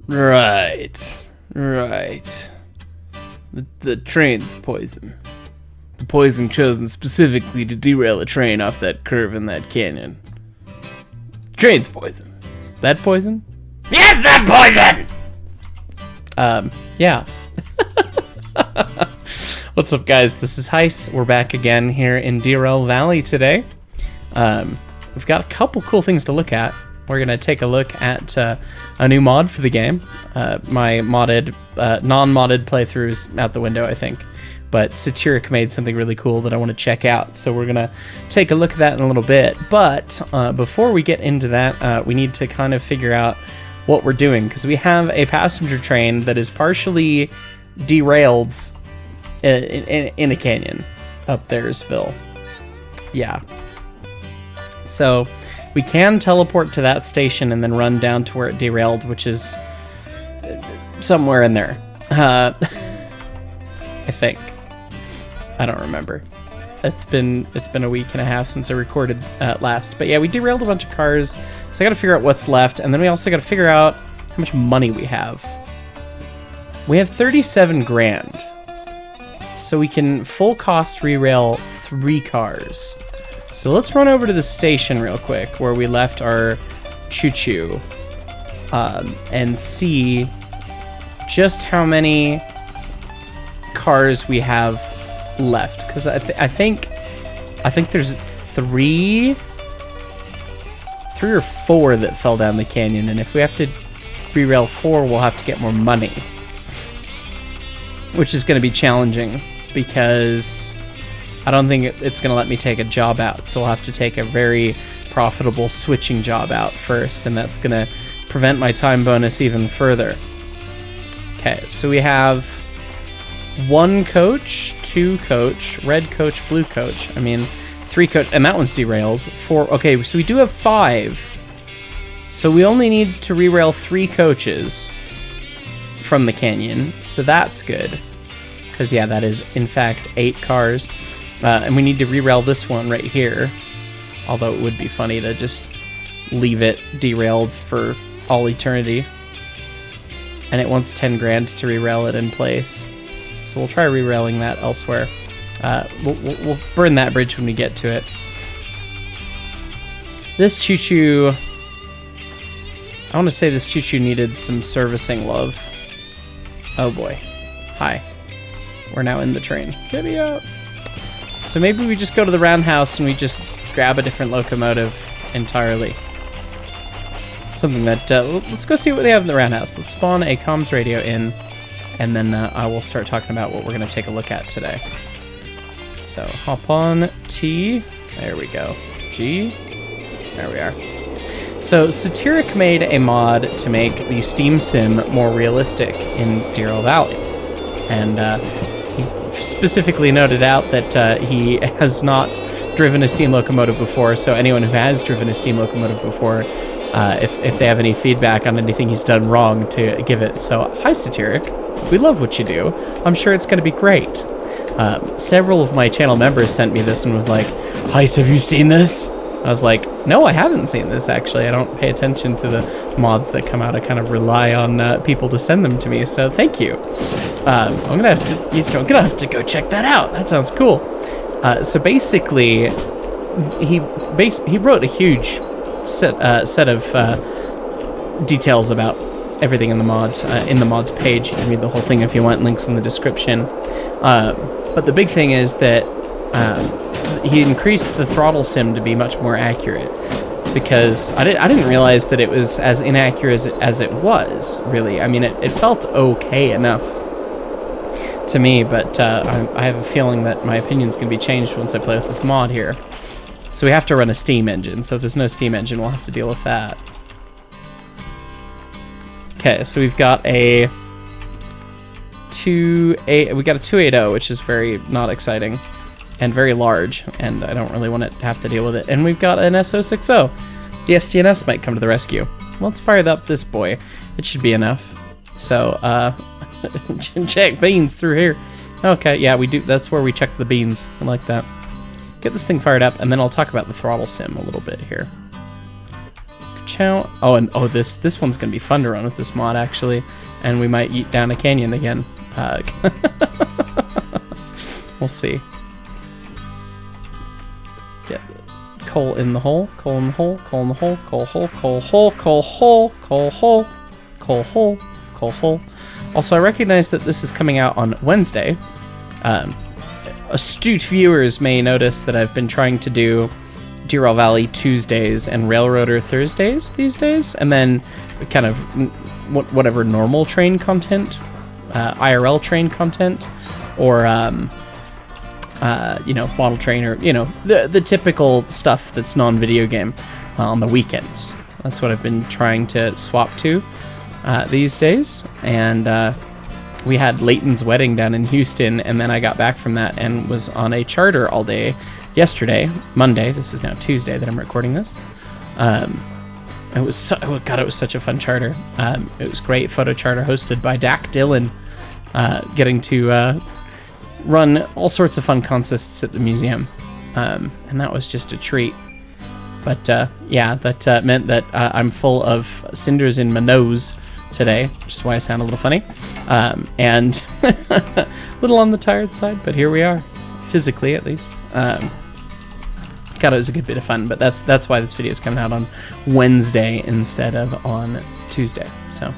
Right. The train's poison. The poison chosen specifically to derail a train off that curve in that canyon. Train's poison. That poison? Yes, that poison! Yeah. What's up, guys? This is Heis. We're back again here in Derail Valley today. We've got a couple cool things to look at. We're going to take a look at a new mod for the game. My modded, non-modded playthroughs out the window, I think. But Satiric made something really cool that I want to check out. So we're going to take a look at that in a little bit. But before we get into that, we need to kind of figure out what we're doing. Because we have a passenger train that is partially derailed in a canyon up there'sville. Yeah. So we can teleport to that station and then run down to where it derailed, which is somewhere in there. I think. I don't remember. It's been a week and a half since I recorded last. But yeah, we derailed a bunch of cars, so I got to figure out what's left, and then we also got to figure out how much money we have. We have 37 grand, so we can full cost re-rail 3 cars. So let's run over to the station real quick where we left our choo-choo and see just how many cars we have left. Because I think there's 3 or 4 that fell down the canyon, and if we have to re-rail 4, we'll have to get more money, which is going to be challenging because I don't think it's going to let me take a job out, so I'll have to take a very profitable switching job out first, and that's going to prevent my time bonus even further. Okay, so we have 1 coach, 2 coach, red coach, blue coach. 3 coach, and that one's derailed. 4, okay, so we do have 5. So we only need to re-rail 3 coaches from the canyon, so that's good. Because, yeah, that is, in fact, 8 cars. And we need to re-rail this one right here. Although it would be funny to just leave it derailed for all eternity. And it wants 10 grand to re-rail it in place. So we'll try re-railing that elsewhere. We'll burn that bridge when we get to it. This choo-choo... I want to say this choo-choo needed some servicing love. Oh boy. Hi. We're now in the train. Get me out. So maybe we just go to the roundhouse and we just grab a different locomotive entirely. Something that... let's go see what they have in the roundhouse. Let's spawn a comms radio in, and then I will start talking about what we're going to take a look at today. So hop on T. There we go. G. There we are. So Satiric made a mod to make the Steam Sim more realistic in Derail Valley. And he specifically noted out that he has not driven a steam locomotive before, so anyone who has driven a steam locomotive before, if they have any feedback on anything he's done wrong, to give it. So, hi Satiric, we love what you do. I'm sure it's going to be great. Several of my channel members sent me this and was like, Heis, have you seen this? I was like, no, I haven't seen this, actually. I don't pay attention to the mods that come out. I kind of rely on people to send them to me, so thank you. I'm gonna have to go check that out. That sounds cool. So basically, he wrote a huge set of details about everything in the mods page. You can read the whole thing if you want. Links in the description. But the big thing is that he increased the throttle sim to be much more accurate, because I didn't realize that it was as inaccurate as it was, really. It felt okay enough to me, but I have a feeling that my opinion's going to be changed once I play with this mod here. So we have to run a steam engine, so if there's no steam engine, we'll have to deal with that. Okay, so we've got a 280, which is very not exciting. And very large, and I don't really want to have to deal with it. And we've got an SO60. The STNS might come to the rescue. Let's fire up this boy. It should be enough. So, check beans through here. Okay, yeah, we do. That's where we check the beans. I like that. Get this thing fired up, and then I'll talk about the throttle sim a little bit here. out. Oh, and this one's gonna be fun to run with this mod actually, and we might eat down a canyon again. We'll see. Get coal in the hole, coal in the hole, coal in the hole, coal hole, coal hole, coal hole, coal hole, coal hole, coal hole. Also, I recognize that this is coming out on Wednesday. Astute viewers may notice that I've been trying to do Derail Valley Tuesdays and Railroader Thursdays these days, and then kind of whatever normal train content, IRL train content, or you know, model train, or you know, the typical stuff that's non-video game on the weekends. That's what I've been trying to swap to these days. And we had Leighton's wedding down in Houston, and then I got back from that and was on a charter all day yesterday, Monday. This is now Tuesday that I'm recording this. It was God, it was such a fun charter. It was great. Photo charter hosted by Dak Dillon, getting to run all sorts of fun contests at the museum, and that was just a treat. But yeah, that meant that I'm full of cinders in my nose today, which is why I sound a little funny, and a little on the tired side, but here we are, physically at least. God, it was a good bit of fun, but that's why this video is coming out on Wednesday instead of on Tuesday. So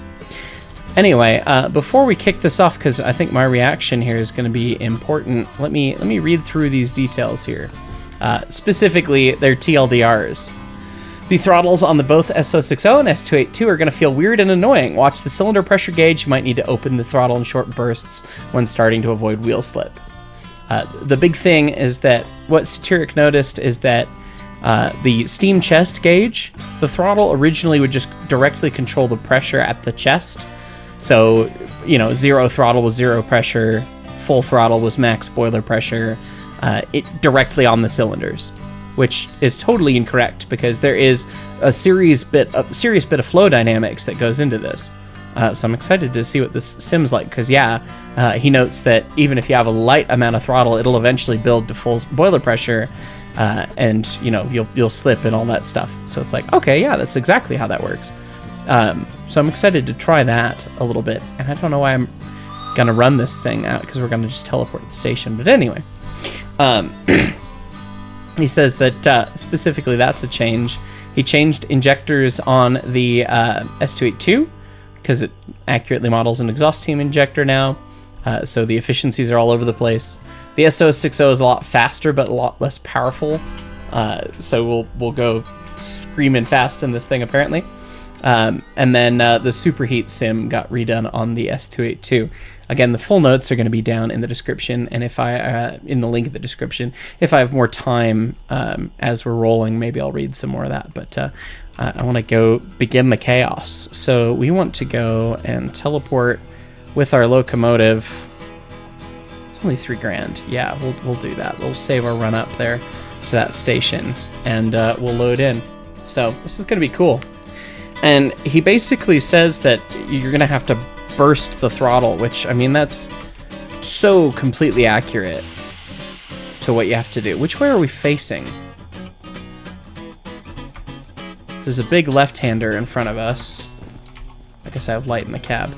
anyway, before we kick this off, because I think my reaction here is going to be important, let me read through these details here. Specifically, their TLDRs. The throttles on the both S060 and S282 are going to feel weird and annoying. Watch the cylinder pressure gauge. You might need to open the throttle in short bursts when starting to avoid wheel slip. The big thing is that what Satiric noticed is that the steam chest gauge, the throttle originally would just directly control the pressure at the chest. So, you know, zero throttle was zero pressure, full throttle was max boiler pressure, it directly on the cylinders, which is totally incorrect because there is a serious bit of flow dynamics that goes into this. So I'm excited to see what this sim's like, because yeah, he notes that even if you have a light amount of throttle, it'll eventually build to full boiler pressure, and you know, you'll slip and all that stuff. So it's like, okay, yeah, that's exactly how that works. So I'm excited to try that a little bit, and I don't know why I'm gonna run this thing out, because we're gonna just teleport to the station. But anyway, he says that specifically that's a change. He changed injectors on the S282 because it accurately models an exhaust team injector now, so the efficiencies are all over the place. The S060 is a lot faster but a lot less powerful, so we'll go screaming fast in this thing apparently. And then the superheat sim got redone on the S282. Again, the full notes are going to be down in the description, and if I in the link in the description. If I have more time as we're rolling, maybe I'll read some more of that. But I want to go begin the chaos. So we want to go and teleport with our locomotive. It's only $3,000. Yeah, we'll do that. We'll save our run up there to that station, and we'll load in. So this is going to be cool. And he basically says that you're going to have to burst the throttle, which, I mean, that's so completely accurate to what you have to do. Which way are we facing? There's a big left-hander in front of us. I guess I have light in the cab.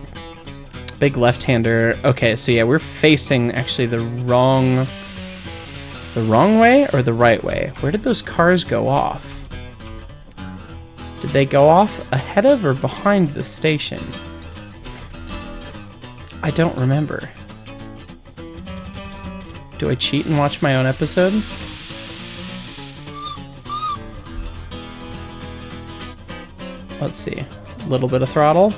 Big left-hander. Okay, so yeah, we're facing actually the wrong way or the right way? Where did those cars go off? Did they go off ahead of or behind the station? I don't remember. Do I cheat and watch my own episode? Let's see. A little bit of throttle.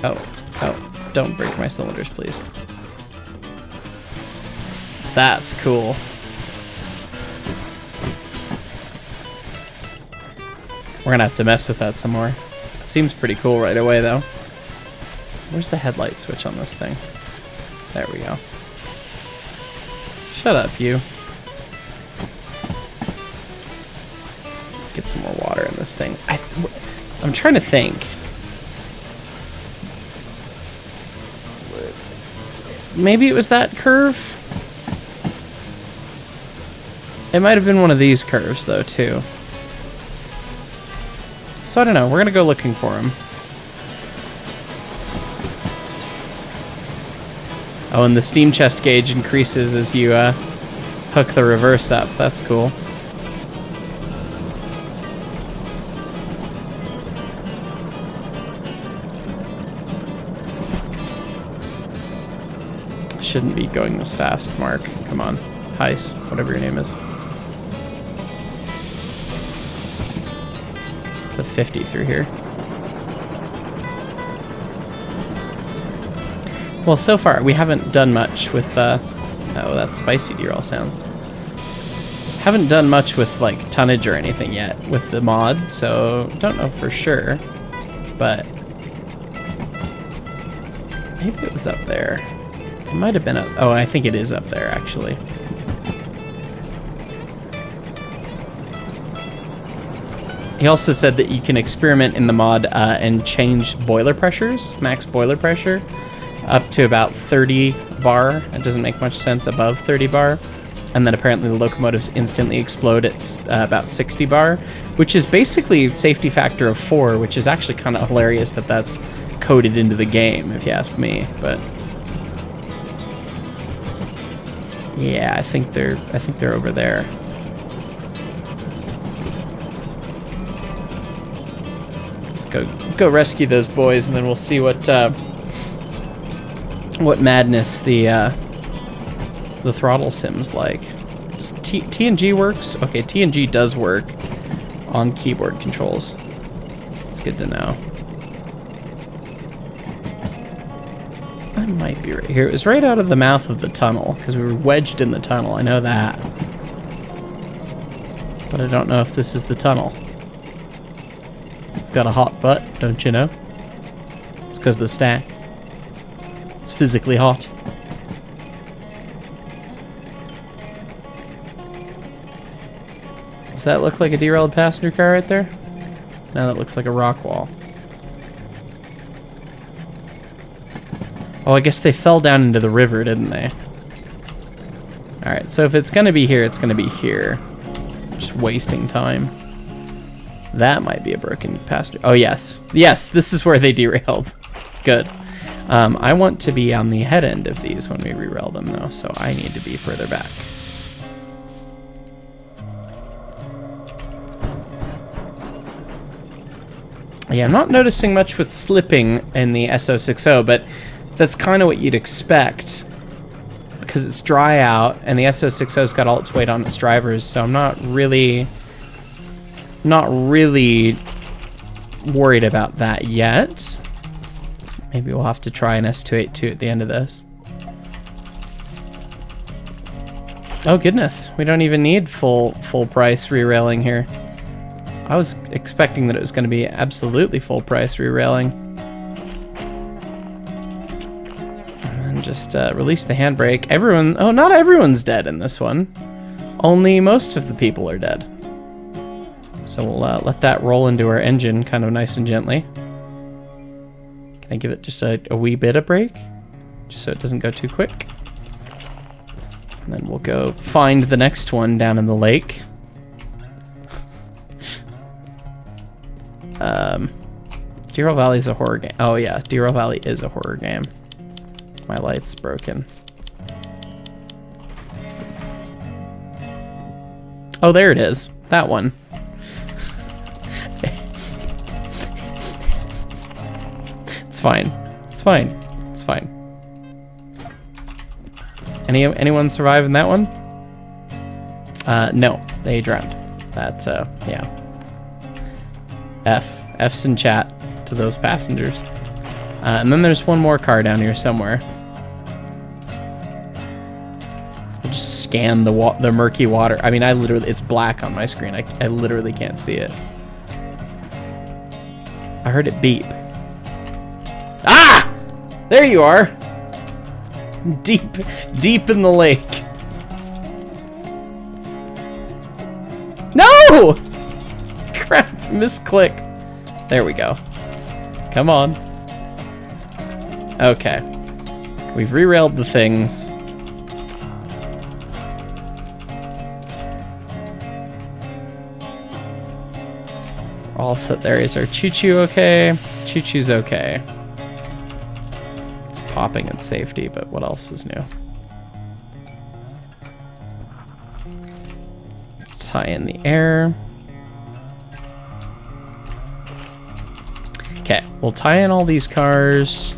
Oh, don't break my cylinders, please. That's cool. We're gonna have to mess with that some more. It seems pretty cool right away, though. Where's the headlight switch on this thing? There we go. Shut up, you. Get some more water in this thing. I'm trying to think. Maybe it was that curve? It might have been one of these curves, though, too. So I don't know. We're gonna go looking for him. Oh, and the steam chest gauge increases as you hook the reverse up. That's cool. Shouldn't be going this fast, Mark. Come on. Heis, whatever your name is. It's a 50 through here. Well, so far, we haven't done much with, oh, that's spicy derail sounds. Haven't done much with, like, tonnage or anything yet with the mod, so don't know for sure. But maybe it was up there. It might have been up. Oh, I think it is up there, actually. He also said that you can experiment in the mod and change boiler pressures, max boiler pressure, up to about 30 bar. It doesn't make much sense above 30 bar. And then apparently the locomotives instantly explode at about 60 bar, which is basically safety factor of 4, which is actually kind of hilarious that that's coded into the game, if you ask me. But yeah, I think they're over there. Let's go rescue those boys, and then we'll see what madness the throttle sim's like. Does T&G works? Okay, T&G does work on keyboard controls. It's good to know. I might be right here. It was right out of the mouth of the tunnel, because we were wedged in the tunnel. I know that. But I don't know if this is the tunnel. I've got a hot butt, don't you know? It's because of the stack. It's physically hot. Does that look like a derailed passenger car right there? No, that looks like a rock wall. Oh, I guess they fell down into the river, didn't they? Alright, so if it's gonna be here, it's gonna be here. Just wasting time. That might be a broken passenger. Oh, yes. Yes, this is where they derailed. Good. I want to be on the head end of these when we rerail them, though, so I need to be further back. Yeah, I'm not noticing much with slipping in the SO60, but that's kind of what you'd expect because it's dry out and the SO60's got all its weight on its drivers, so I'm not really worried about that yet. Maybe we'll have to try an S282 at the end of this. Oh goodness, we don't even need full price re-railing here. I was expecting that it was going to be absolutely full price re-railing. And just release the handbrake. Everyone, oh, not everyone's dead in this one. Only most of the people are dead. So we'll let that roll into our engine kind of nice and gently. Can I give it just a wee bit of brake? Just so it doesn't go too quick. And then we'll go find the next one down in the lake. Derail Valley is a horror game. Oh yeah, Derail Valley is a horror game. My light's broken. Oh, there it is. That one. It's fine. It's fine. It's fine. Anyone survive in that one? No, they drowned. That's yeah. F's in chat to those passengers. And then there's one more car down here somewhere. We'll just scan the murky water. I mean, it's black on my screen. I literally can't see it. I heard it beep. Ah! There you are. Deep in the lake. No! Crap, misclick. There we go. Come on. Okay. We've re-railed the things. all set there. Is our choo-choo okay? Choo-choo's okay. It's popping at safety, but what else is new? Tie in the air. Okay, we'll tie in all these cars.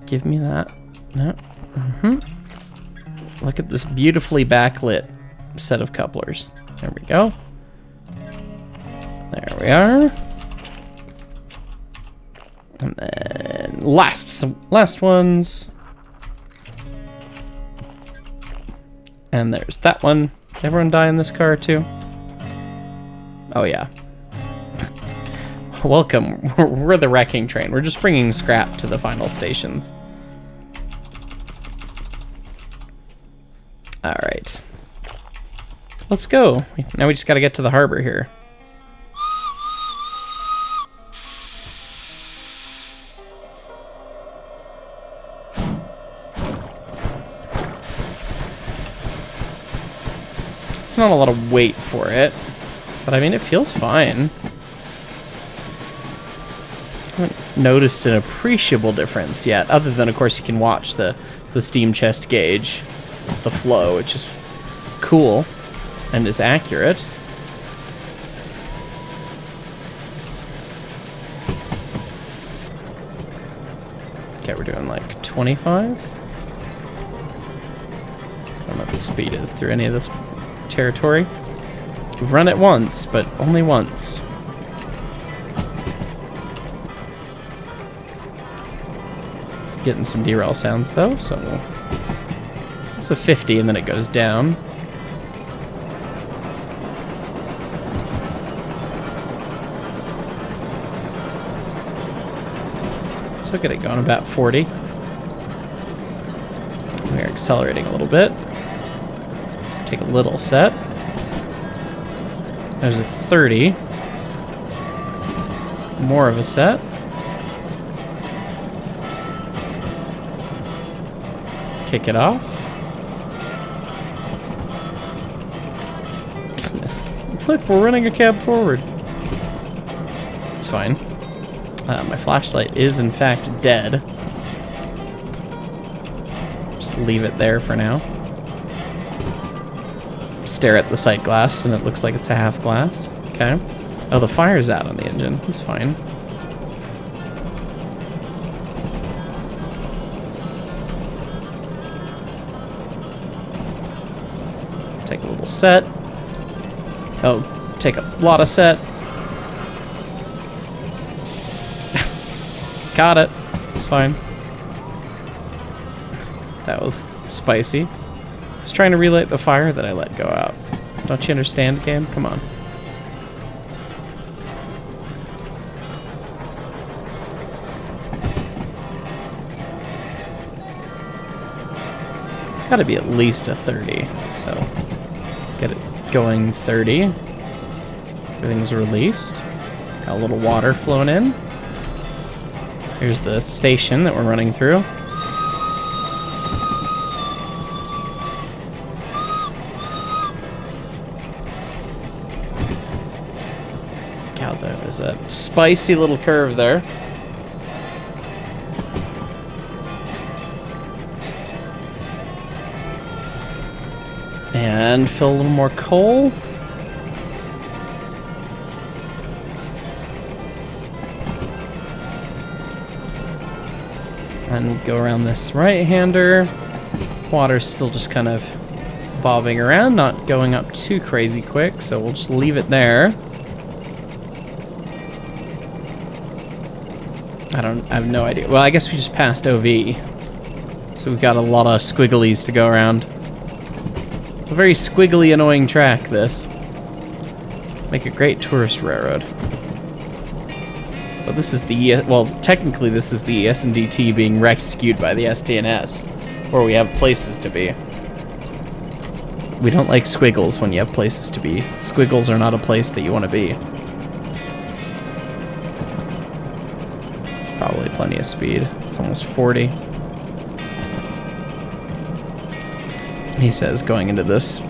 Give me that. No. Look at this beautifully backlit set of couplers. There we go. There we are. And then last ones. And there's that one. Did everyone die in this car too? Oh yeah. Welcome. We're the wrecking train. We're just bringing scrap to the final stations. All right. Let's go. Now we just got to get to the harbor here. It's not a lot of weight for it, but I mean, it feels fine. I haven't noticed an appreciable difference yet, other than, of course, you can watch the steam chest gauge, the flow, which is cool and is accurate. Okay, we're doing like 25. I don't know what the speed is through any of this territory. We've run it once, but only once. It's getting some derail sounds though, so it's a 50 and then it goes down. So get it going about 40. We're accelerating a little bit. Take a little set. There's a 30. More of a set. Kick it off. Goodness. Look, we're running a cab forward. It's fine. My flashlight is in fact dead. Just leave it there for now. Stare at the sight glass and it looks like it's a half glass. Okay. Oh, the fire's out on the engine. That's fine. Take a little set. Oh, take a lot of set. Got it. It's fine. That was spicy. Just trying to relight the fire that I let go out. Don't you understand, game? Come on. It's got to be at least a 30, so get it going 30. Everything's released. Got a little water flowing in. Here's the station that we're running through. God, that is a spicy little curve there. And fill a little more coal. And go around this right-hander. Water's still just kind of bobbing around, not going up too crazy quick, so we'll just leave it there. I have no idea. Well, I guess we just passed OV. So we've got a lot of squigglies to go around. It's a very squiggly, annoying track, this. Make a great tourist railroad. But this is the, well, technically this is the ES&D being rescued by the STNS, where we have places to be. We don't like squiggles when you have places to be. Squiggles are not a place that you want to be. It's probably plenty of speed. It's almost 40. He says going into this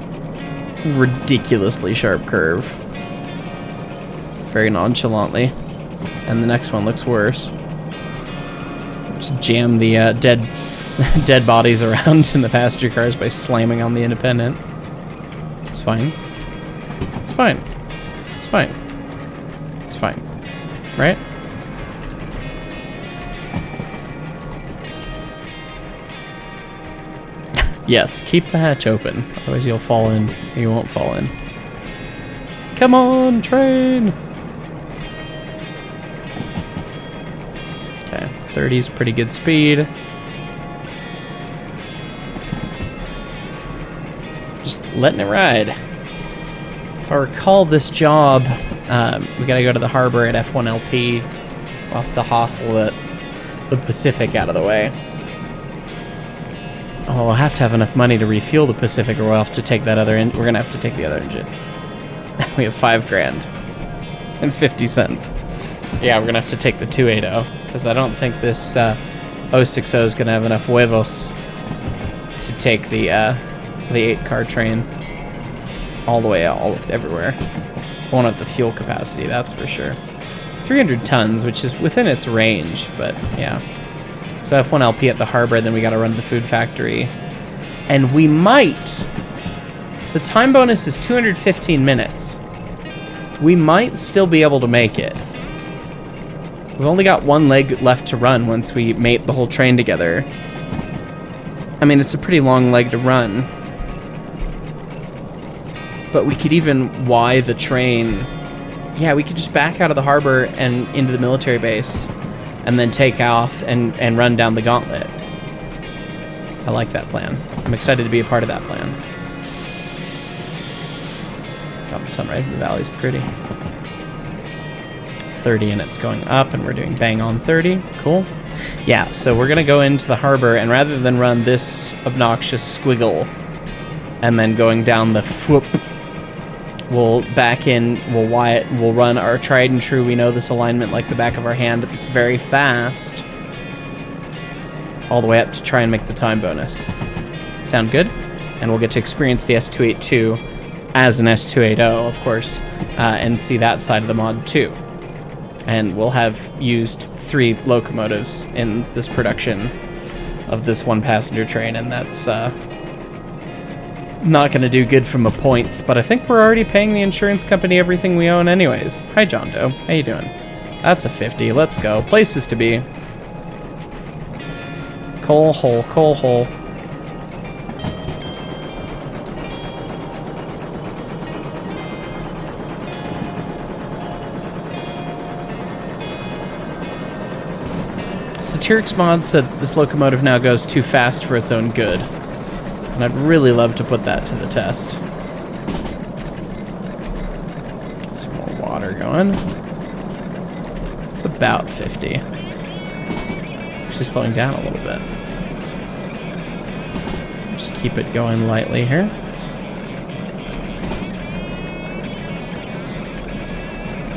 ridiculously sharp curve. Very nonchalantly. And the next one looks worse. Just jam the dead bodies around in the passenger cars by slamming on the independent. It's fine. It's fine. It's fine. It's fine. Right? Yes, keep the hatch open. Otherwise you'll fall in. You won't fall in. Come on, train! Okay, 30's pretty good speed. Just letting it ride. If I recall this job, we gotta go to the harbor at F1LP. We'll have to hustle the Pacific out of the way. Oh, we'll have to have enough money to refuel the Pacific, or we'll have to take that other we're gonna have to take the other engine. We have $5 grand and 50 cents. Yeah, we're gonna have to take the 280, because I don't think this 060 is gonna have enough huevos to take the 8-car train all the way out, everywhere. Won't have the fuel capacity, that's for sure. It's 300 tons, which is within its range, but yeah. So F1LP at the harbor, then we gotta run to the food factory. And we might... The time bonus is 215 minutes. We might still be able to make it. We've only got one leg left to run once we mate the whole train together. I mean, it's a pretty long leg to run. But we could even Y the train. Yeah, we could just back out of the harbor and into the military base. And then take off and run down the gauntlet. I like that plan. I'm excited to be a part of that plan. God, the sunrise in the valley is pretty. 30 and it's going up, and we're doing bang on 30. Cool. Yeah, so we're gonna go into the harbor, and rather than run this obnoxious squiggle and then going down the foop, we'll back in, we'll Y it, we'll run our tried and true, we know this alignment like the back of our hand. It's very fast. All the way up to try and make the time bonus. Sound good? And we'll get to experience the S282 as an S280, of course, and see that side of the mod too. And we'll have used 3 locomotives in this production of this one passenger train, and that's not going to do good from a points, but I think we're already paying the insurance company everything we own anyways. Hi, John Doe. How you doing? That's a 50. Let's go. Places to be. Coal hole, coal hole. Satiric's mod said this locomotive now goes too fast for its own good. And I'd really love to put that to the test. Get some more water going. It's about 50. She's slowing down a little bit. Just keep it going lightly here.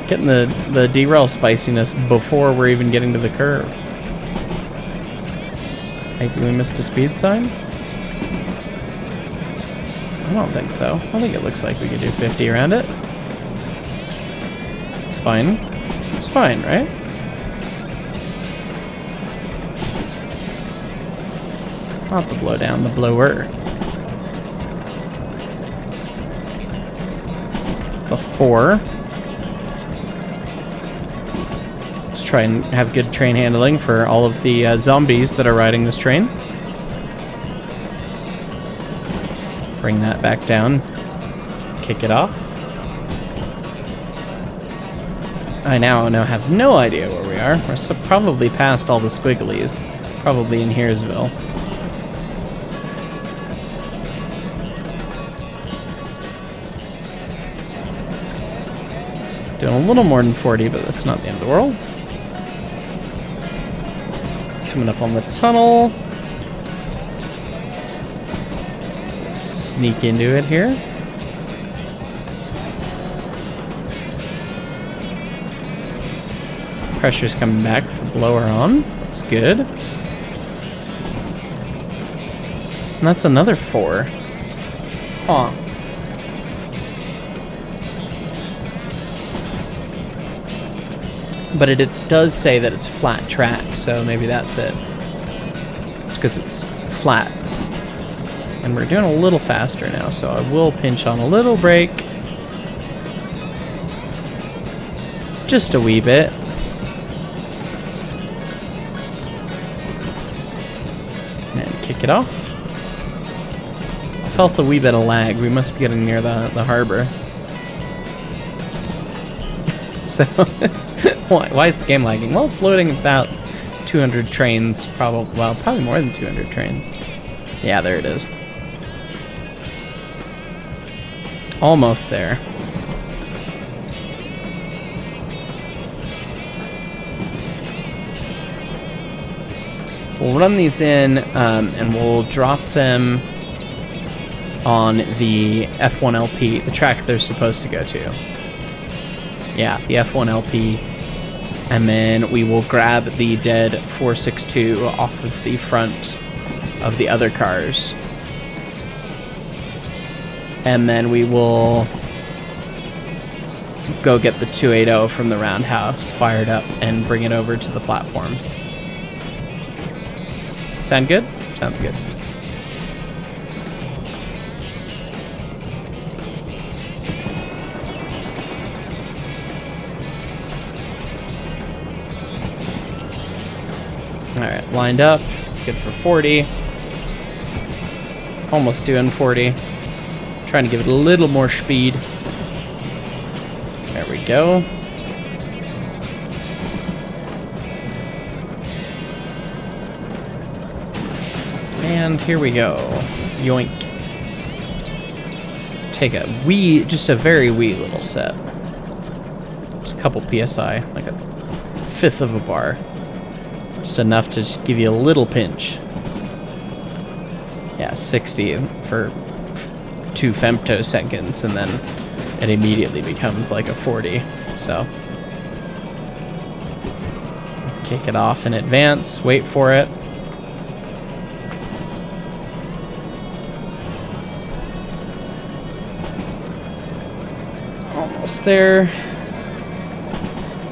Getting the derail spiciness before we're even getting to the curve. Maybe we missed a speed sign? I don't think so. I think it looks like we could do 50 around it. It's fine. It's fine, right? Not the blowdown, the blower. It's a 4. Let's try and have good train handling for all of the zombies that are riding this train. Bring that back down. Kick it off. I now have no idea where we are. We're probably past all the squigglies. Probably in Heresville. Doing a little more than 40, but that's not the end of the world. Coming up on the tunnel. Sneak into it here. Pressure's coming back with the blower on. That's good. And that's another 4. Huh. But it does say that it's flat track, so maybe that's it. It's because it's flat. And we're doing a little faster now, so I will pinch on a little brake. Just a wee bit. And kick it off. I felt a wee bit of lag. We must be getting near the harbor. So, why is the game lagging? Well, it's loading about 200 trains, probably more than 200 trains. Yeah, there it is. Almost there. We'll run these in, and we'll drop them on the F1LP, the track they're supposed to go to. Yeah, the F1LP. And then we will grab the dead 462 off of the front of the other cars. And then we will go get the 280 from the roundhouse fired up and bring it over to the platform. Sound good? Sounds good. Alright, lined up. Good for 40. Almost doing 40. Trying to give it a little more speed. There we go. And here we go. Yoink. Take just a very wee little set. Just a couple PSI, like a fifth of a bar. Just enough to just give you a little pinch. Yeah, 60 for 2 femtoseconds, and then it immediately becomes like a 40. So kick it off in advance, wait for it. Almost there.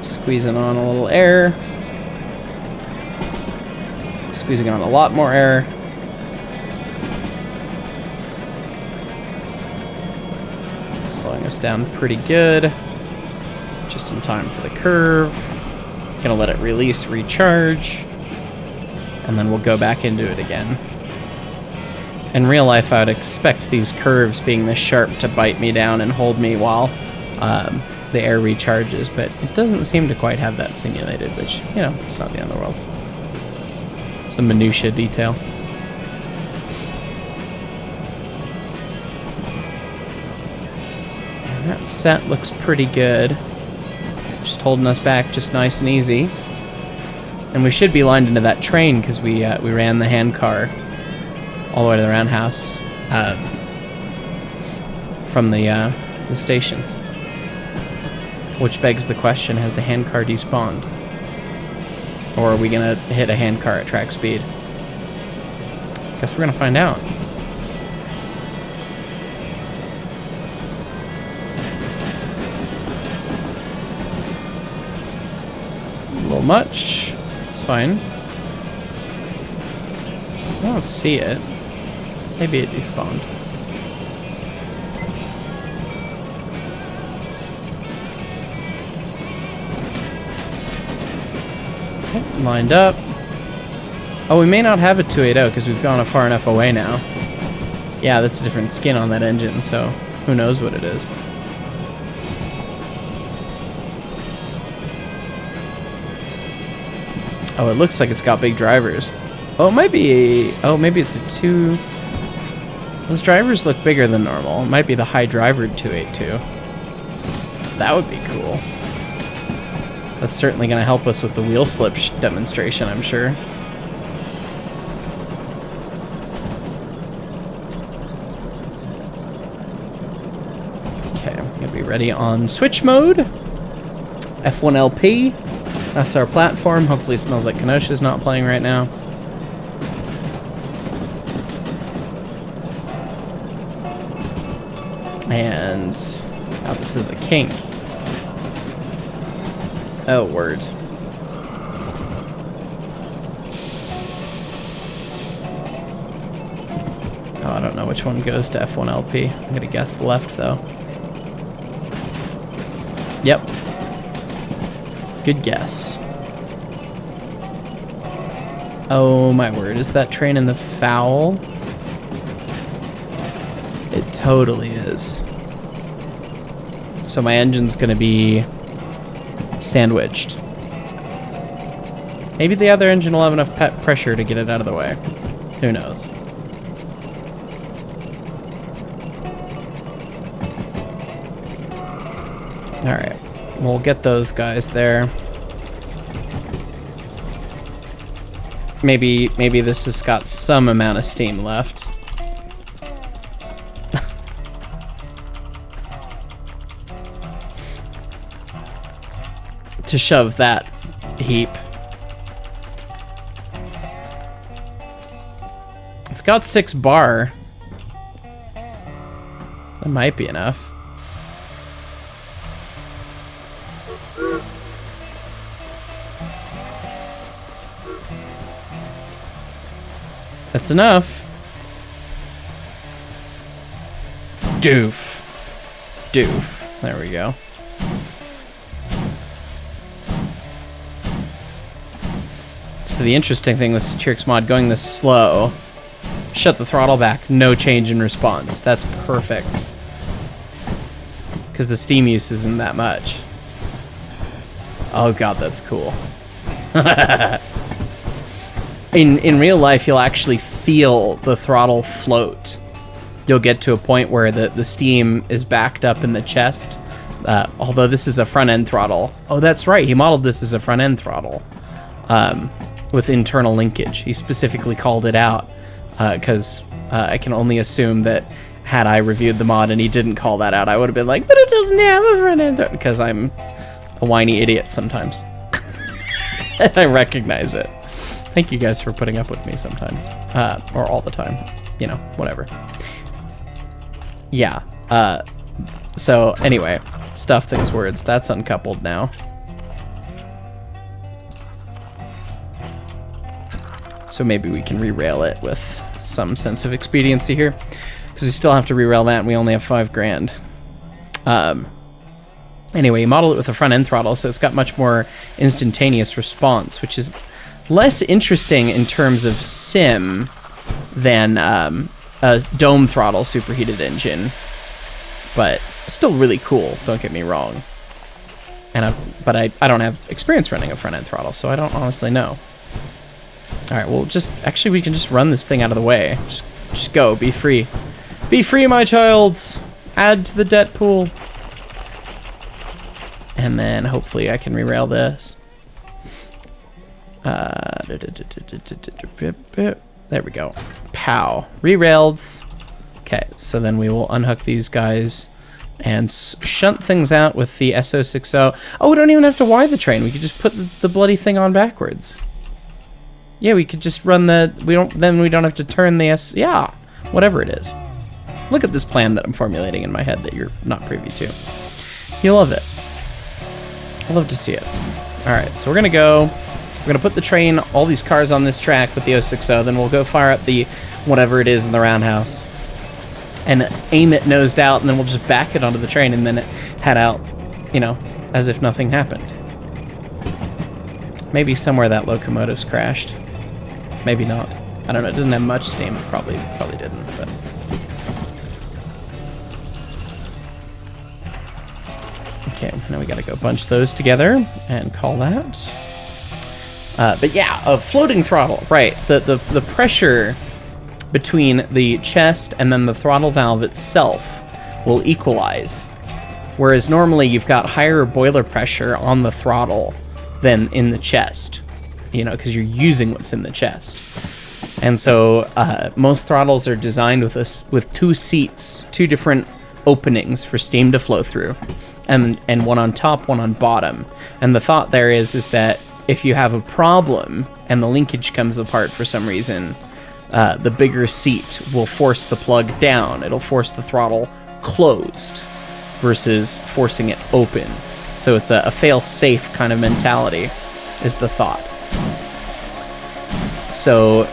Squeezing on a little air. Squeezing on a lot more air. Slowing us down pretty good. Just in time for the curve. Gonna let it release, recharge. And then we'll go back into it again. In real life, I would expect these curves being this sharp to bite me down and hold me while the air recharges, but it doesn't seem to quite have that simulated, which, you know, it's not the end of the world. It's a minutia detail. And that set looks pretty good. It's just holding us back just nice and easy. And we should be lined into that train because we ran the hand car all the way to the roundhouse from the station. Which begs the question, has the hand car despawned? Or are we gonna hit a hand car at track speed? Guess we're gonna find out. A little much. It's fine. I don't see it. Maybe it despawned. Lined up. Oh, we may not have a 280 because we've gone far enough away now. Yeah, that's a different skin on that engine, so who knows what it is. Oh, it looks like it's got big drivers. Oh, it might be... Oh, maybe it's a 2... Those drivers look bigger than normal. It might be the high-drivered 282. That would be cool. That's certainly going to help us with the wheel slip demonstration, I'm sure. Okay, I'm going to be ready on switch mode. F1LP. That's our platform. Hopefully it smells like Kenosha's not playing right now. And... oh, this is a kink. Oh, word. Oh, I don't know which one goes to F1LP. I'm gonna guess the left, though. Yep. Good guess. Oh, my word. Is that train in the foul? It totally is. So my engine's gonna be sandwiched. Maybe the other engine will have enough pressure to get it out of the way. Who knows? Alright. We'll get those guys there. Maybe this has got some amount of steam left. To shove that heap. It's got 6 bar. That might be enough. That's enough. Doof. Doof. There we go. So the interesting thing with Satiric's mod, going this slow, shut the throttle back, no change in response. That's perfect. Because the steam use isn't that much. Oh god, that's cool. In real life, you'll actually feel the throttle float. You'll get to a point where the steam is backed up in the chest. Although this is a front-end throttle. Oh, that's right. He modeled this as a front-end throttle. With internal linkage. He specifically called it out. Because I can only assume that had I reviewed the mod and he didn't call that out, I would have been like, but it doesn't have a front-end throttle. Because I'm a whiny idiot sometimes. And I recognize it. Thank you guys for putting up with me sometimes. Or all the time. You know, whatever. Yeah. So, anyway. Stuff, things, words. That's uncoupled now. So maybe we can re-rail it with some sense of expediency here. Because we still have to re-rail that and we only have 5 grand. Anyway, you model it with a front-end throttle, so it's got much more instantaneous response, which is less interesting in terms of sim than a dome throttle superheated engine, but still really cool, don't get me wrong. But I don't have experience running a front-end throttle, so I don't honestly know. Alright, well, actually we can just run this thing out of the way. Just go, be free. Be free, my child! Add to the debt pool. And then hopefully I can re-rail this. There we go. Pow. Re-railed. Okay, so then we will unhook these guys and shunt things out with the SO60. Oh, we don't even have to wire the train. We could just put the bloody thing on backwards. Yeah, we could just run then we don't have to turn the yeah, whatever it is. Look at this plan that I'm formulating in my head that you're not privy to. You'll love it. I'd love to see it. Alright, so we're gonna put the train, all these cars on this track with the 060, then we'll go fire up the whatever it is in the roundhouse and aim it nosed out, and then we'll just back it onto the train and then head out, you know, as if nothing happened. Maybe somewhere that locomotive's crashed. Maybe not. I don't know, it doesn't have much steam. It probably didn't, but... Okay, now we gotta go bunch those together and call that. But yeah, a floating throttle, right. The pressure between the chest and then the throttle valve itself will equalize. Whereas normally you've got higher boiler pressure on the throttle than in the chest, you know, because you're using what's in the chest. And so most throttles are designed with 2 seats, 2 different openings for steam to flow through, and one on top, one on bottom. And the thought there is that if you have a problem and the linkage comes apart for some reason, the bigger seat will force the plug down. It'll force the throttle closed versus forcing it open. So it's a fail-safe kind of mentality, is the thought. So,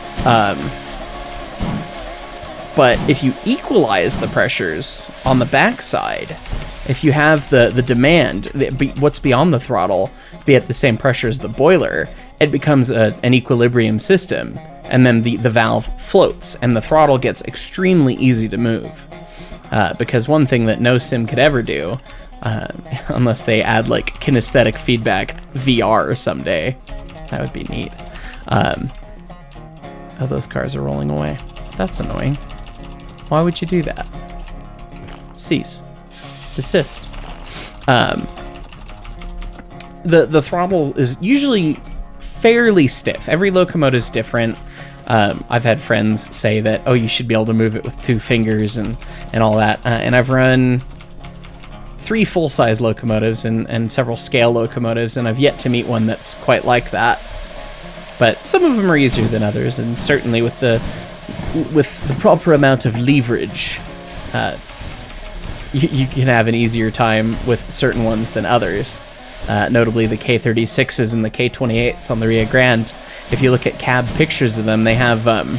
but if you equalize the pressures on the backside, if you have the demand, what's beyond the throttle, be at the same pressure as the boiler, it becomes an equilibrium system, and then the valve floats, and the throttle gets extremely easy to move. Because one thing that no sim could ever do, unless they add like kinesthetic feedback VR someday, that would be neat. Oh, those cars are rolling away. That's annoying. Why would you do that? Cease. Desist. The throttle is usually fairly stiff. Every locomotive's different. I've had friends say that, oh, you should be able to move it with 2 fingers and all that. And I've run 3 full-size locomotives and several scale locomotives, and I've yet to meet one that's quite like that. But some of them are easier than others, and certainly with the proper amount of leverage, you can have an easier time with certain ones than others. Notably the K36s and the K28s on the Rio Grande. If you look at cab pictures of them, they have the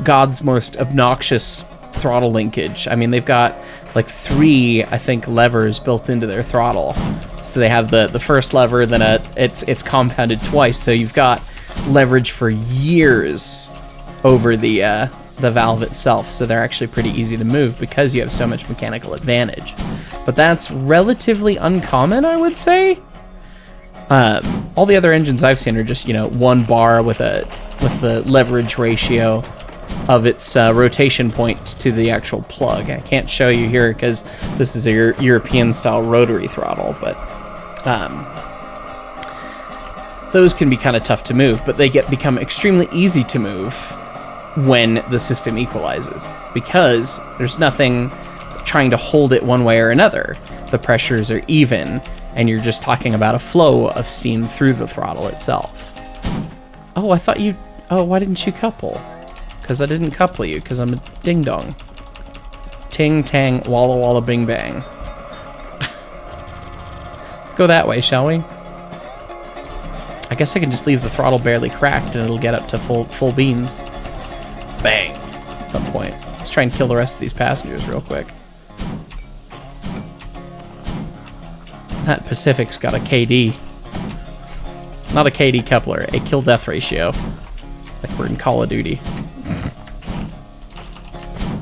God's most obnoxious throttle linkage. I mean, they've got like 3, I think, levers built into their throttle. So they have the first lever, then it's compounded twice, so you've got leverage for years over the valve itself, so they're actually pretty easy to move because you have so much mechanical advantage. But that's relatively uncommon, I would say. All the other engines I've seen are just, 1 bar with the leverage ratio of its rotation point to the actual plug. I can't show you here because this is a European-style rotary throttle, but those can be kind of tough to move, but they become extremely easy to move when the system equalizes, because there's nothing trying to hold it one way or another. The pressures are even, and you're just talking about a flow of steam through the throttle itself. Oh, I thought why didn't you couple? Because I didn't couple you, because I'm a ding-dong. Ting-tang, walla-walla, bing-bang. Let's go that way, shall we? I guess I can just leave the throttle barely cracked, and it'll get up to full beans. Bang! At some point. Let's try and kill the rest of these passengers real quick. That Pacific's got a KD. Not a KD coupler, a kill-death ratio. Like we're in Call of Duty.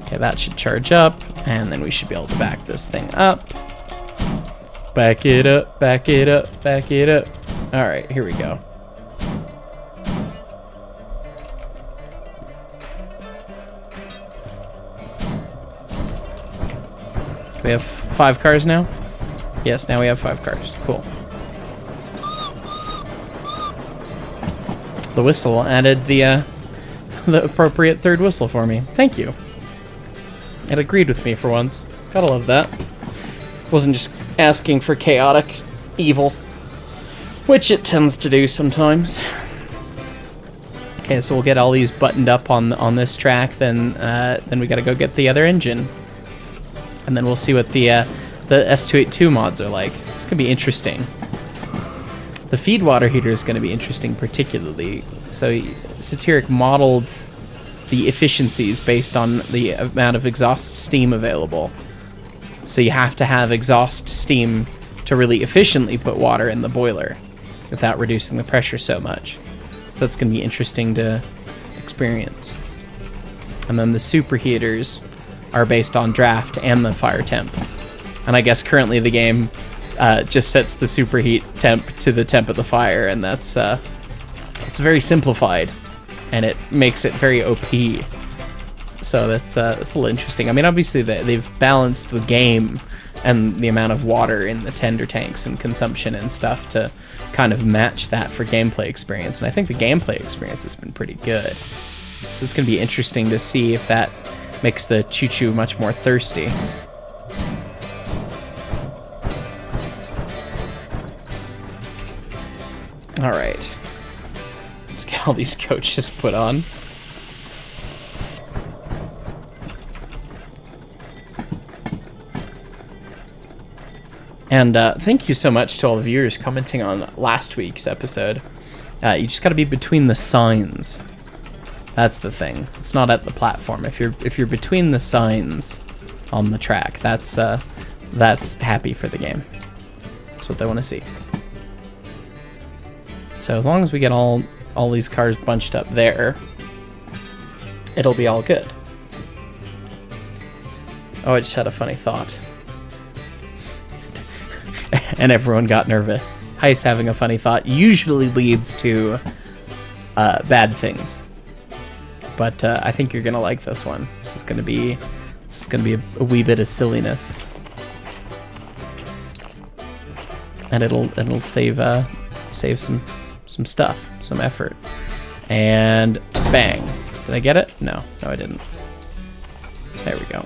Okay, that should charge up, and then we should be able to back this thing up. Back it up, back it up, back it up. Alright, here we go. We have 5 cars now? Yes, now we have 5 cars. Cool. The whistle added the appropriate third whistle for me. Thank you. It agreed with me for once. Gotta love that. Wasn't just asking for chaotic evil, which it tends to do sometimes. Okay, so we'll get all these buttoned up on this track. Then we gotta go get the other engine, and then we'll see what the S282 mods are like. It's gonna be interesting. The feed water heater is gonna be interesting, particularly. So Satiric modeled the efficiencies based on the amount of exhaust steam available. So you have to have exhaust steam to really efficiently put water in the boiler without reducing the pressure so much. So that's going to be interesting to experience. And then the superheaters are based on draft and the fire temp. And I guess currently the game just sets the superheat temp to the temp of the fire, and that's it's very simplified, and it makes it very OP. So that's a little interesting. I mean, obviously they've balanced the game and the amount of water in the tender tanks and consumption and stuff to kind of match that for gameplay experience. And I think the gameplay experience has been pretty good. So it's going to be interesting to see if that makes the choo-choo much more thirsty. All right. Let's get all these coaches put on. And thank you so much to all the viewers commenting on last week's episode. You just got to be between the signs. That's the thing. It's not at the platform. If you're between the signs on the track, that's happy for the game. That's what they want to see. So as long as we get all these cars bunched up there, it'll be all good. Oh, I just had a funny thought. And everyone got nervous. Heist having a funny thought usually leads to bad things. But I think you're gonna like this one. This is gonna be a wee bit of silliness, and it'll save some stuff, some effort. And bang! Did I get it? No, I didn't. There we go.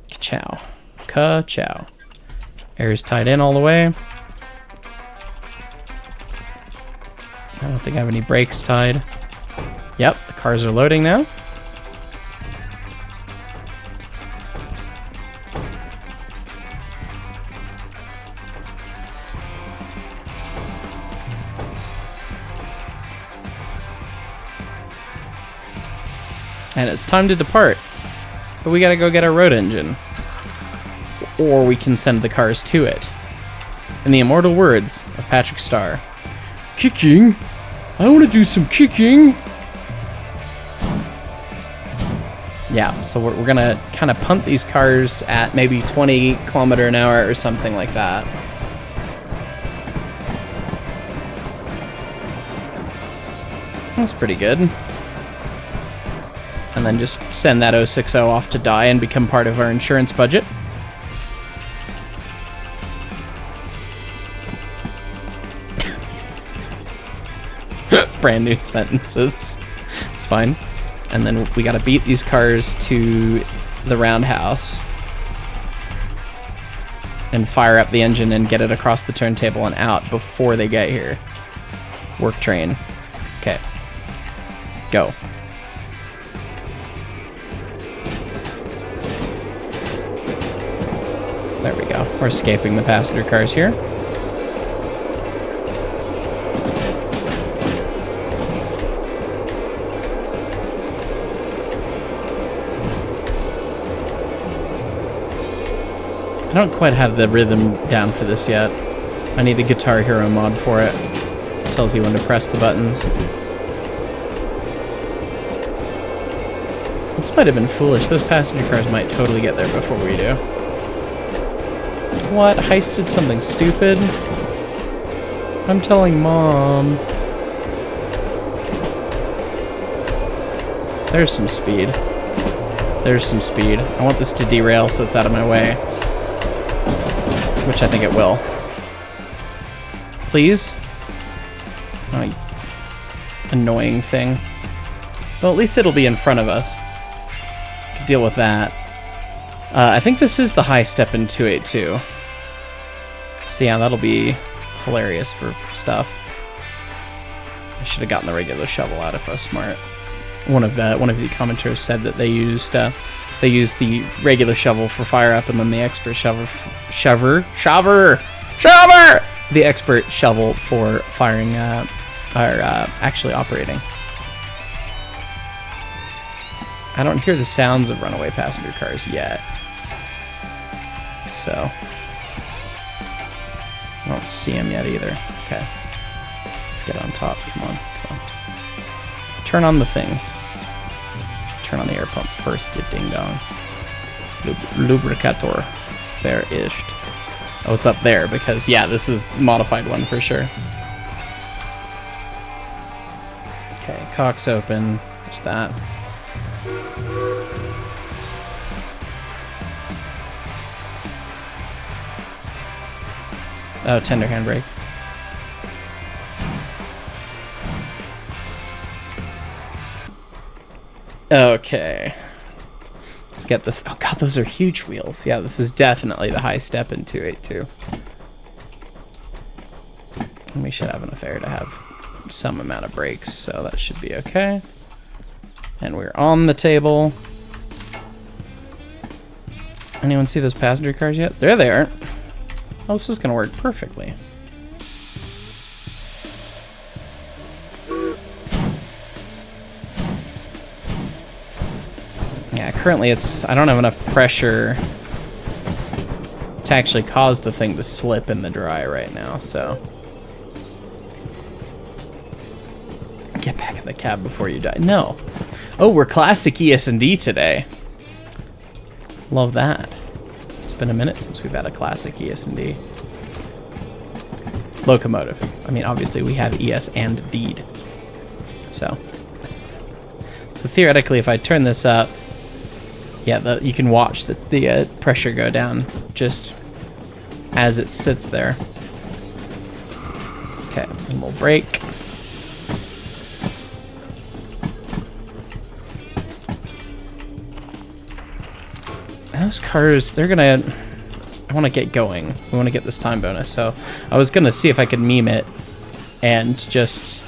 Ka-chow, ka-chow. Air's tied in all the way. I don't think I have any brakes tied. Yep, the cars are loading now. And it's time to depart. But we gotta go get our road engine. Or we can send the cars to it. In the immortal words of Patrick Starr. Kicking? I want to do some kicking. Yeah, so we're gonna kind of punt these cars at maybe 20 km an hour or something like that. That's pretty good. And then just send that 060 off to die and become part of our insurance budget. Brand new sentences. It's fine. And then we gotta beat these cars to the roundhouse and fire up the engine and get it across the turntable and out before they get here. Work train. Okay. Go. There we go. We're escaping the passenger cars here. I don't quite have the rhythm down for this yet. I need a Guitar Hero mod for it. It tells you when to press the buttons. This might have been foolish. Those passenger cars might totally get there before we do. What? Heist did something stupid? I'm telling Mom. There's some speed. There's some speed. I want this to derail so it's out of my way. Which I think it will. Please? Oh, annoying thing. Well, at least it'll be in front of us. Could deal with that. I think this is the high step in 282. So yeah, that'll be hilarious for stuff. I should have gotten the regular shovel out if I was smart. One of the commenters said that they used the regular shovel for fire up and then the expert the expert shovel for firing actually operating. I don't hear the sounds of runaway passenger cars yet. So I don't see them yet either. Okay. Get on top. Come on. Turn on the things. Turn on the air pump first, you ding dong. Lubricator. Fair-ish. Oh, it's up there because, yeah, this is the modified one for sure. Okay, cock's open. There's that. Oh, tender handbrake. Okay. Let's get this. Oh god, those are huge wheels. Yeah, this is definitely the high step in 282. And we should have enough air to have some amount of brakes, so that should be okay. And we're on the table. Anyone see those passenger cars yet? There they are. Oh, this is gonna work perfectly. Yeah, currently I don't have enough pressure to actually cause the thing to slip in the dry right now, so. Get back in the cab before you die. No. Oh, we're classic ES&D today. Love that. It's been a minute since we've had a classic ES&D. Locomotive. I mean, obviously we have ES and D'd. So theoretically, if I turn this up, yeah, you can watch the pressure go down just as it sits there. Okay, and we'll brake. Those cars, they're gonna... I want to get going. We want to get this time bonus, so I was gonna see if I could meme it and just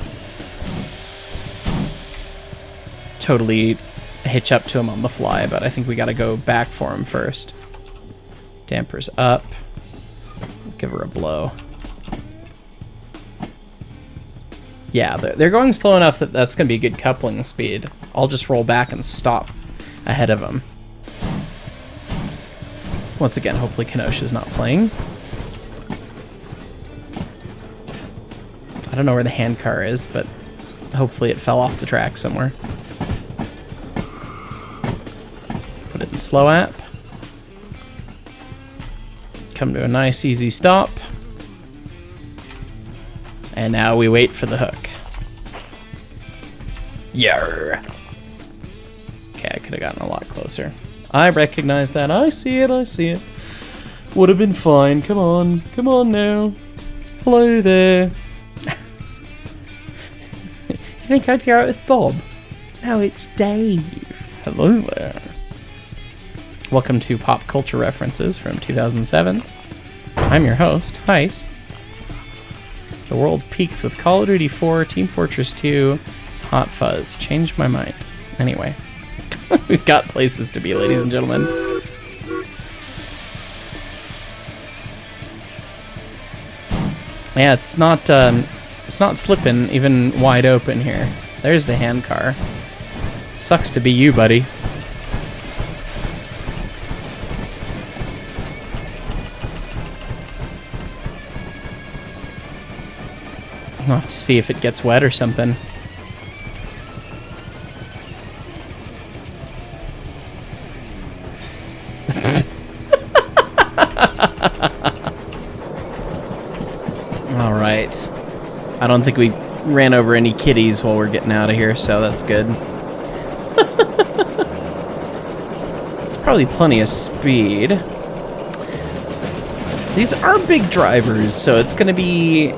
totally hitch up to him on the fly, but I think we gotta go back for him first. Dampers up. Give her a blow. Yeah, they're going slow enough that that's gonna be a good coupling speed. I'll just roll back and stop ahead of them. Once again, hopefully Kenosha's not playing. I don't know where the hand car is, but hopefully it fell off the track somewhere. Put it in slow app. Come to a nice easy stop. And now we wait for the hook. Yarr. Okay, I could have gotten a lot closer. I recognize that. I see it, I see it. Would have been fine. Come on. Come on now. Hello there. You think I'd go out with Bob? No, it's Dave. Hello there. Welcome to Pop Culture References from 2007. I'm your host, Heis. The world peaked with Call of Duty 4, Team Fortress 2, Hot Fuzz. Changed my mind. Anyway. We've got places to be, ladies and gentlemen. Yeah, it's not slipping even wide open here. There's the hand car. Sucks to be you, buddy. I'll have to see if it gets wet or something. Alright. I don't think we ran over any kitties while we're getting out of here, so that's good. It's probably plenty of speed. These are big drivers, so it's going to be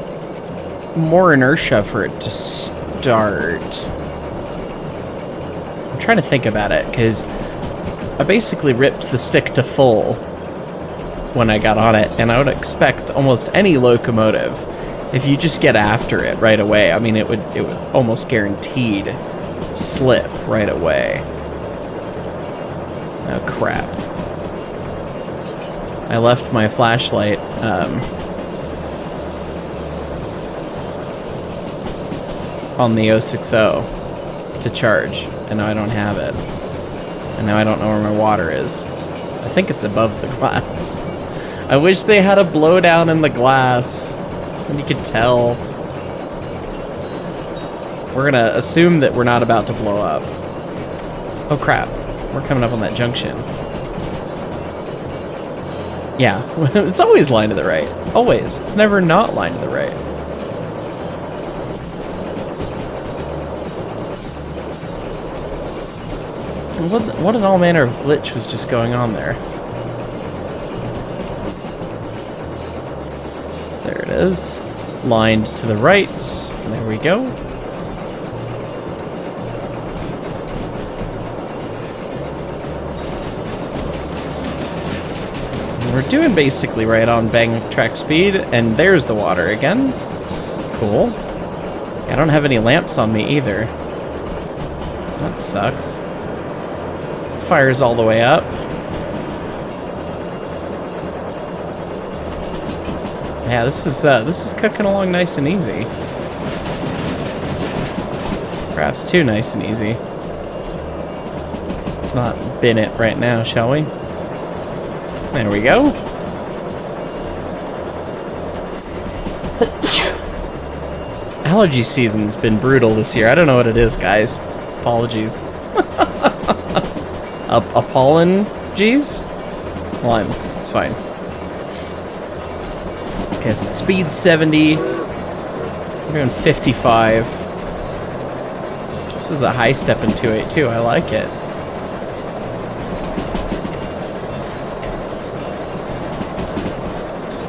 more inertia for it to start. I'm trying to think about it, because I basically ripped the stick to full when I got on it, and I would expect almost any locomotive, if you just get after it right away, I mean, it would almost guaranteed slip right away. Oh, crap. I left my flashlight on the 060 to charge, and now I don't have it. And now I don't know where my water is. I think it's above the glass. I wish they had a blowdown in the glass, and you could tell. We're gonna assume that we're not about to blow up. Oh crap, we're coming up on that junction. Yeah, it's always line to the right. Always. It's never not line to the right. What an all manner of glitch was just going on there. There it is. Lined to the right. There we go. We're doing basically right on bang track speed, and there's the water again. Cool. I don't have any lamps on me either. That sucks. Fires all the way up. Yeah, this is cooking along nice and easy. Perhaps too nice and easy. Let's not bin it right now, shall we? There we go. Allergy season's been brutal this year. I don't know what it is, guys. Apologies. Apologies? Limes. It's fine. Okay, so the speed's 70. We're doing 55. This is a high step in 282. I like it.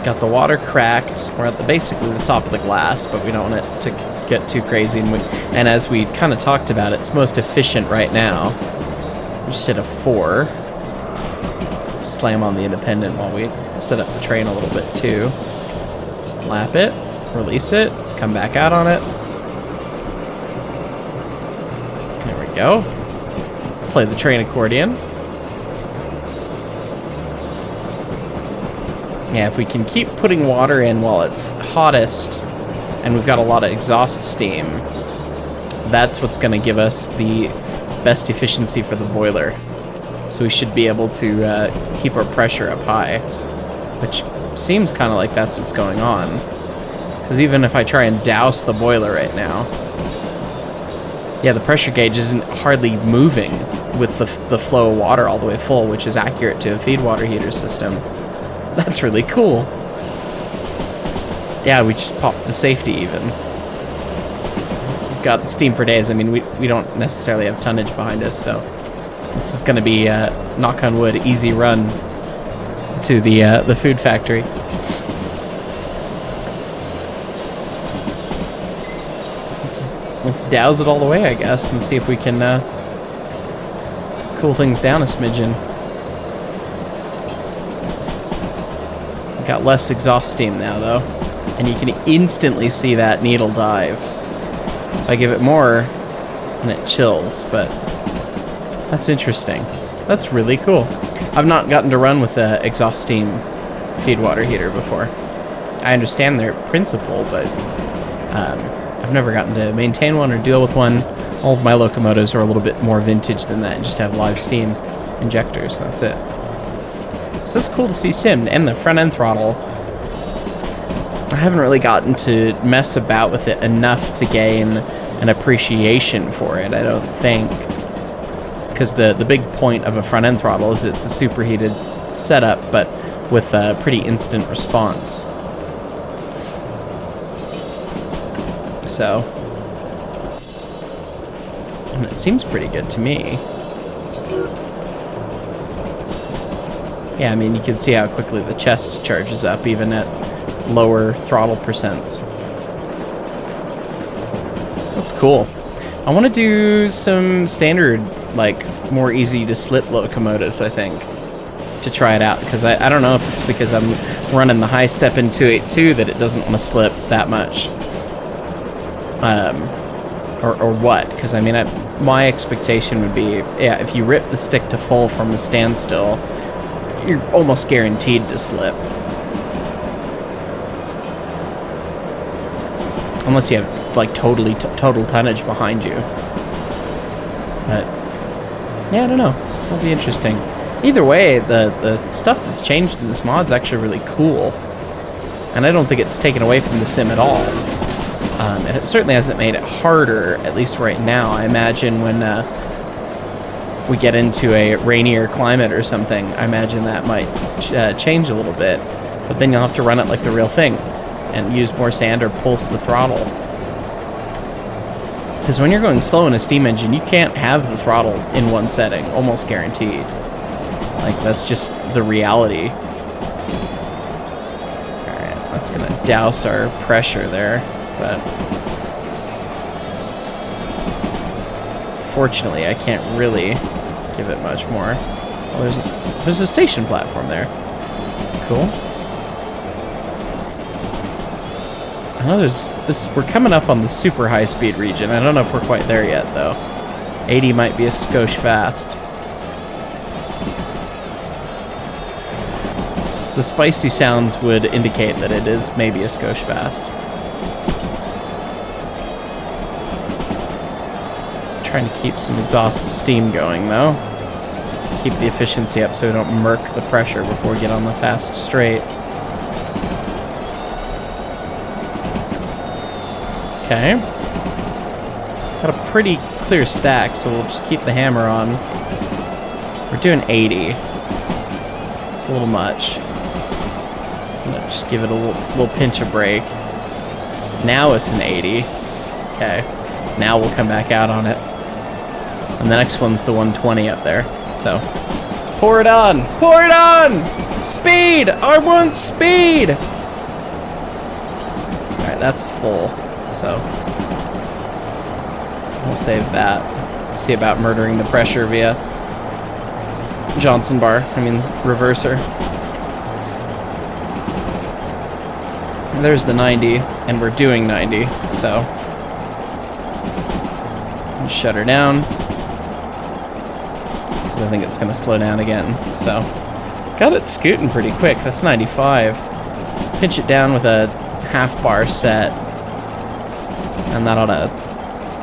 Got the water cracked. We're at basically the top of the glass, but we don't want it to get too crazy. And as we kind of talked about, it's most efficient right now. We just hit a 4. Slam on the independent while we set up the train a little bit too. Lap it, release it, come back out on it. There we go. Play the train accordion. Yeah, if we can keep putting water in while it's hottest, and we've got a lot of exhaust steam, that's what's going to give us the best efficiency for the boiler. So we should be able to keep our pressure up high, which seems kind of like that's what's going on. Because even if I try and douse the boiler right now, yeah, the pressure gauge isn't hardly moving with the flow of water all the way full, which is accurate to a feed water heater system. That's really cool. Yeah, we just popped the safety even. We've got steam for days. I mean, we don't necessarily have tonnage behind us, so this is going to be, knock on wood, easy run to the food factory. Let's douse it all the way, I guess, and see if we can cool things down a smidgen. Got less exhaust steam now, though, and you can instantly see that needle dive. If I give it more, and it chills, but that's interesting. That's really cool. I've not gotten to run with the exhaust steam feed water heater before. I understand their principle, but I've never gotten to maintain one or deal with one. All of my locomotives are a little bit more vintage than that and just have live steam injectors. That's it. So it's cool to see simmed, and the front end throttle. I haven't really gotten to mess about with it enough to gain an appreciation for it, I don't think. Because the big point of a front end throttle is it's a superheated setup, but with a pretty instant response. So, and it seems pretty good to me. Yeah, I mean, you can see how quickly the chest charges up, even at lower throttle percents. That's cool. I want to do some standard, like, more easy to slip locomotives, I think, to try it out, because I don't know if it's because I'm running the high step in 282 that it doesn't want to slip that much. Or what, because I mean, my expectation would be, yeah, if you rip the stick to full from a standstill, you're almost guaranteed to slip. Unless you have, like, total tonnage behind you. But, yeah, I don't know. It'll be interesting. Either way, the stuff that's changed in this mod's actually really cool. And I don't think it's taken away from the sim at all. And it certainly hasn't made it harder, at least right now. I imagine when we get into a rainier climate or something, I imagine that might change a little bit. But then you'll have to run it like the real thing and use more sand or pulse the throttle. Because when you're going slow in a steam engine, you can't have the throttle in one setting, almost guaranteed. Like, that's just the reality. Alright, that's gonna douse our pressure there, but fortunately I can't really give it much more. Oh, there's a station platform there. Cool. I know we're coming up on the super high speed region. I don't know if we're quite there yet though. 80 might be a skosh fast. The spicy sounds would indicate that it is maybe a skosh fast. Trying to keep some exhaust steam going though. Keep the efficiency up so we don't murk the pressure before we get on the fast straight. Okay. Got a pretty clear stack, so we'll just keep the hammer on. We're doing 80. It's a little much. Just give it a little pinch of brake. Now it's an 80. Okay. Now we'll come back out on it. And the next one's the 120 up there. So, pour it on! Pour it on! Speed! I want speed! Alright, that's full. So, we'll save that. See about murdering the pressure via Johnson bar. Reverser. There's the 90, and we're doing 90, so I'll shut her down because I think it's going to slow down again. So got it scooting pretty quick. That's 95. Pinch it down with a half bar set, and that ought to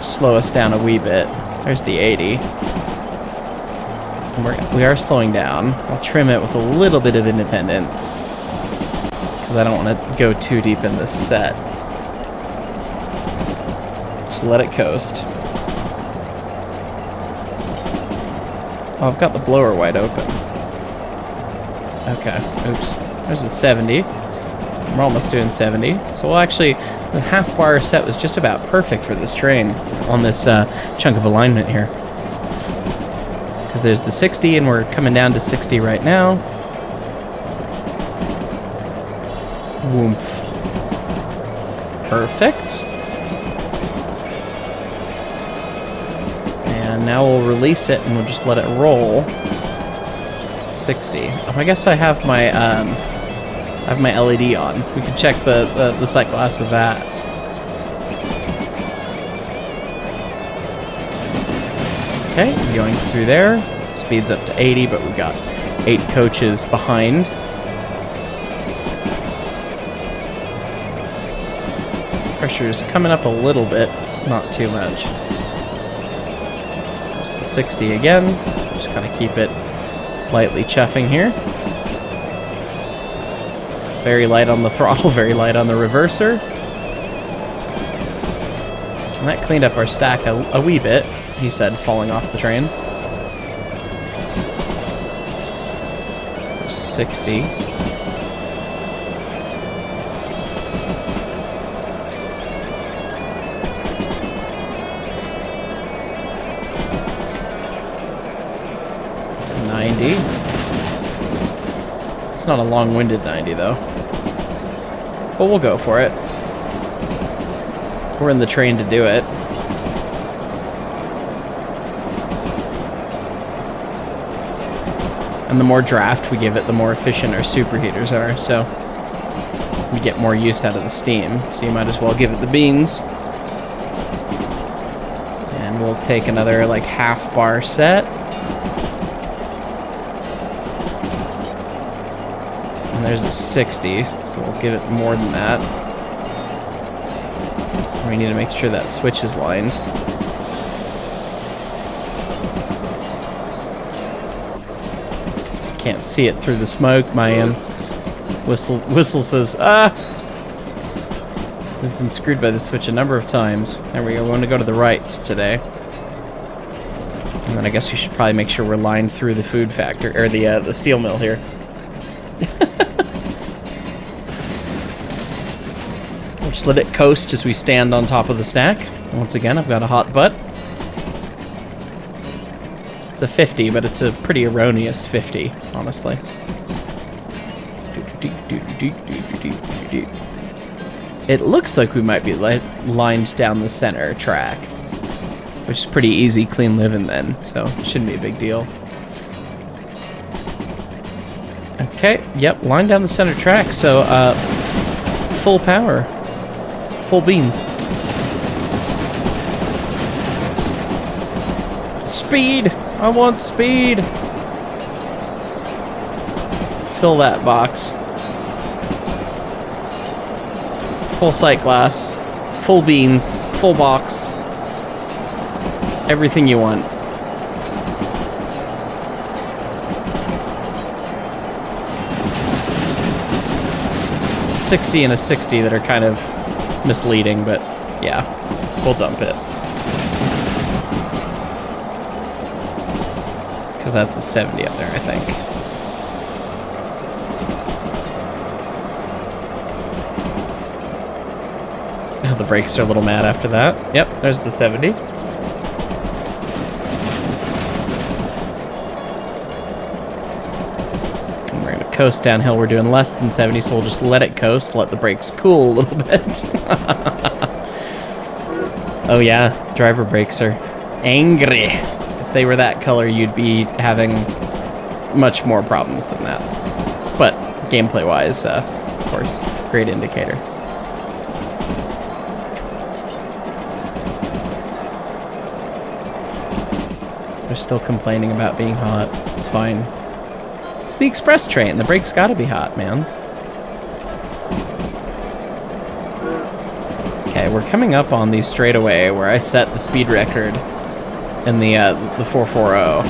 slow us down a wee bit. There's the 80. And we are slowing down. I'll trim it with a little bit of independent, I don't want to go too deep in this set. Just let it coast. Oh, I've got the blower wide open. Okay, oops. There's the 70. We're almost doing 70. So we'll actually, the half bar set was just about perfect for this train on this chunk of alignment here. Because there's the 60 and we're coming down to 60 right now. Woomph. Perfect. And now we'll release it and we'll just let it roll. 60. Oh, I guess I have my LED on. We can check the sight glass of that. Okay, going through there. Speeds up to 80, but we've got 8 coaches behind. Pressure's coming up a little bit, not too much. There's the 60 again, so just kind of keep it lightly chuffing here. Very light on the throttle, very light on the reverser. And that cleaned up our stack a wee bit, he said, falling off the train. 60. It's not a long-winded 90 though, but we'll go for it. We're in the train to do it. And the more draft we give it, the more efficient our superheaters are, so we get more use out of the steam. So you might as well give it the beans. And we'll take another like half bar set. There's a 60, so we'll give it more than that. We need to make sure that switch is lined. Can't see it through the smoke. My whistle says, ah! We've been screwed by the switch a number of times. There we go. We want to go to the right today. And then I guess we should probably make sure we're lined through the food factory, or the steel mill here. Just let it coast as we stand on top of the stack. Once again, I've got a hot butt. It's a 50, but it's a pretty erroneous 50, honestly. It looks like we might be lined down the center track, which is pretty easy, clean living then, so it shouldn't be a big deal. Okay, yep, line down the center track, so full power. Full beans. Speed! I want speed! Fill that box. full sight glass, full beans, full box, everything you want. It's a 60 and a 60 that are kind of misleading, but yeah, we'll dump it. Because that's a 70 up there, I think. Oh, the brakes are a little mad after that. Yep, there's the 70. And we're gonna coast downhill. We're doing less than 70, so we'll just let it coast, let the brakes cool a little bit. Oh yeah, driver brakes are angry. If they were that color, you'd be having much more problems than that. But gameplay-wise, of course, great indicator. They're still complaining about being hot. It's fine. It's the express train. The brakes gotta be hot, man. Okay, we're coming up on the straightaway where I set the speed record in the 440.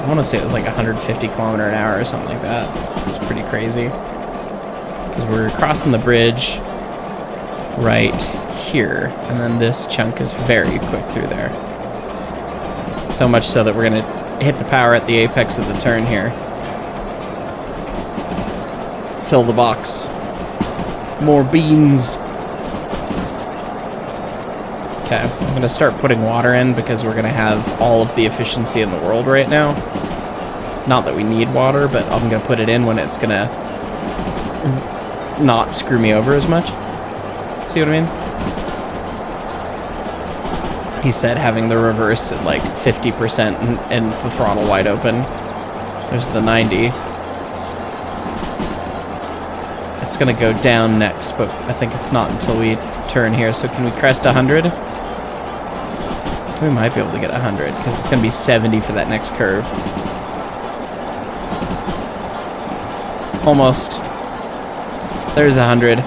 I want to say it was like 150 km an hour or something like that. It's pretty crazy. Because we're crossing the bridge right here, and then this chunk is very quick through there. So much so that we're going to hit the power at the apex of the turn here. Fill the box. More beans. Okay, I'm going to start putting water in because we're going to have all of the efficiency in the world right now. Not that we need water, but I'm going to put it in when it's going to not screw me over as much. See what I mean? He said having the reverse at like 50% and the throttle wide open. There's the 90. It's gonna go down next, but I think it's not until we turn here. So can we crest 100? We might be able to get 100 because it's gonna be 70 for that next curve. Almost. There's 100.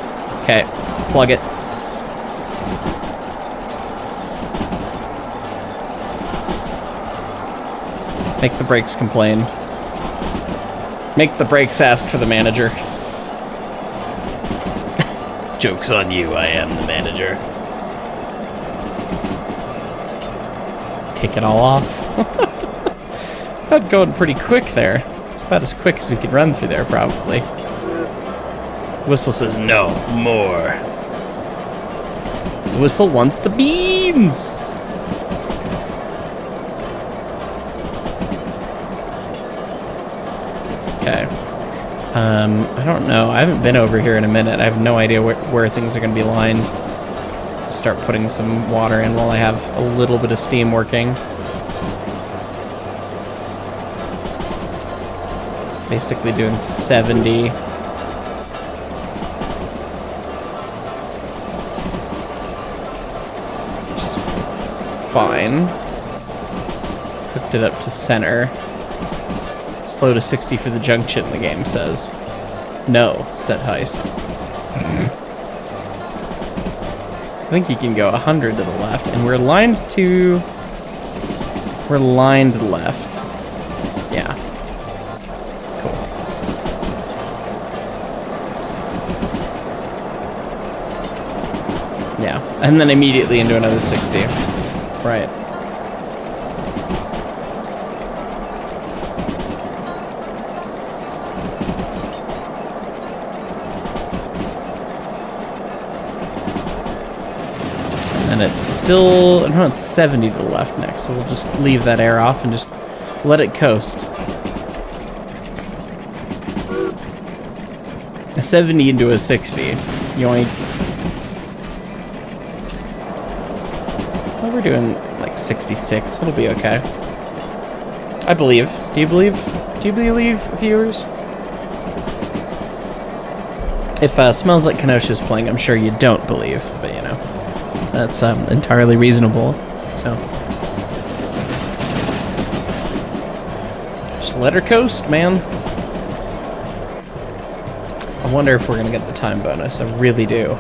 Okay, plug it. Make the brakes complain. Make the brakes ask for the manager. Joke's on you, I am the manager. Take it all off. About going pretty quick there. It's about as quick as we could run through there, probably. Whistle says no more. The whistle wants the beans! Okay. I don't know. I haven't been over here in a minute. I have no idea where things are going to be lined. Start putting some water in while I have a little bit of steam working. Basically doing 70. Which is fine. Hooked it up to center. Slow to 60 for the junction, the game says. No, said Heiss. I think you can go 100 to the left, and we're lined to... We're lined left. Yeah. Cool. Yeah, and then immediately into another 60. Right. And it's still, no, it's 70 to the left next, so we'll just leave that air off and just let it coast. A 70 into a 60. Yoink. Well, we're doing like 66. It'll be okay. I believe. Do you believe? Do you believe, viewers? If Smells Like Kenosha's playing, I'm sure you don't believe, but you know. That's entirely reasonable, so. Just let her coast, man. I wonder if we're gonna get the time bonus. I really do.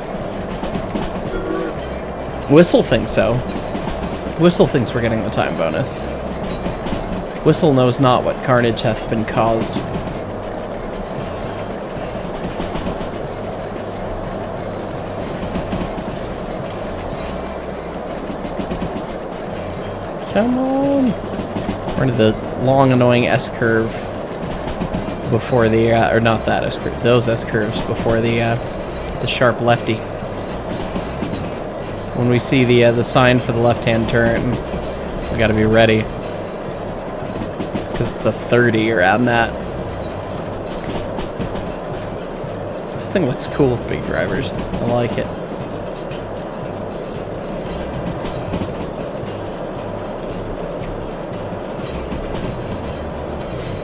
Whistle thinks so. Whistle thinks we're getting the time bonus. Whistle knows not what carnage hath been caused. Come on. We're into the long, annoying S-curve before the, or not that S-curve, those S-curves before the sharp lefty. When we see the sign for the left-hand turn, we gotta be ready. Because it's a 30 around that. This thing looks cool with big drivers. I like it.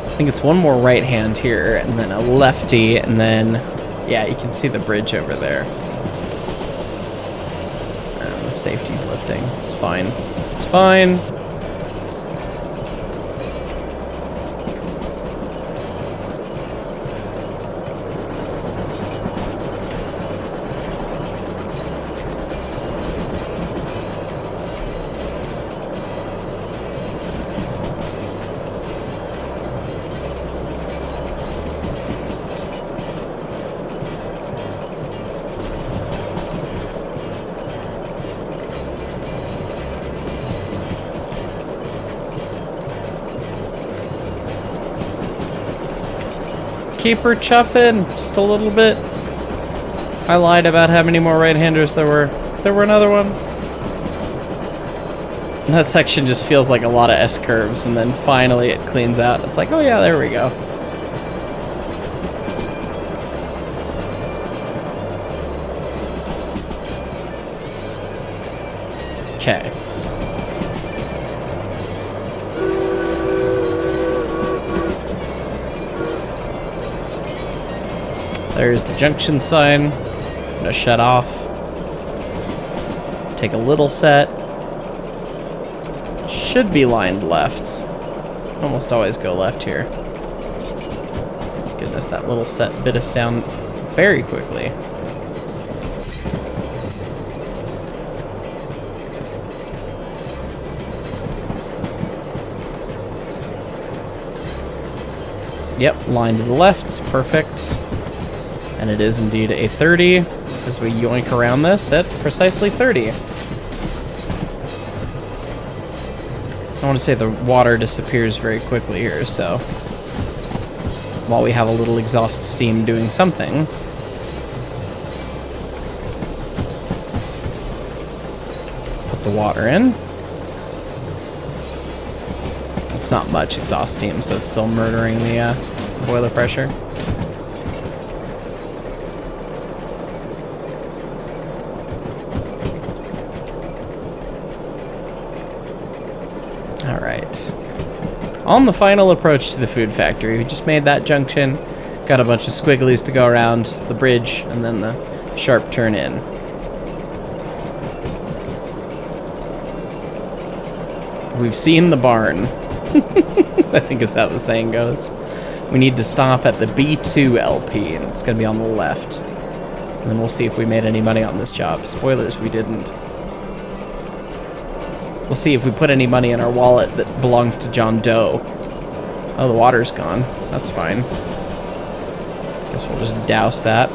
I think it's one more right hand here, and then a lefty, and then, yeah, you can see the bridge over there. And the safety's lifting. It's fine. It's fine. Keep her chuffing just a little bit. I lied about how many more right-handers there were. There were another one. That section just feels like a lot of S-curves, and then finally it cleans out. It's like, oh yeah, there we go. Okay. There's the junction sign. I'm gonna shut off. Take a little set. Should be lined left. Almost always go left here. Goodness, that little set bit us down very quickly. Yep, line to the left. Perfect. And it is indeed a 30, as we yoink around this at precisely 30. I want to say the water disappears very quickly here, so while we have a little exhaust steam doing something. Put the water in. It's not much exhaust steam, so it's still murdering the boiler pressure. Alright. On the final approach to the food factory, we just made that junction, got a bunch of squigglies to go around the bridge, and then the sharp turn in. We've seen the barn. I think is how the saying goes. We need to stop at the B2 LP, and it's going to be on the left. And then we'll see if we made any money on this job. Spoilers, we didn't. We'll see if we put any money in our wallet that belongs to John Doe. Oh, the water's gone. That's fine. Guess we'll just douse that.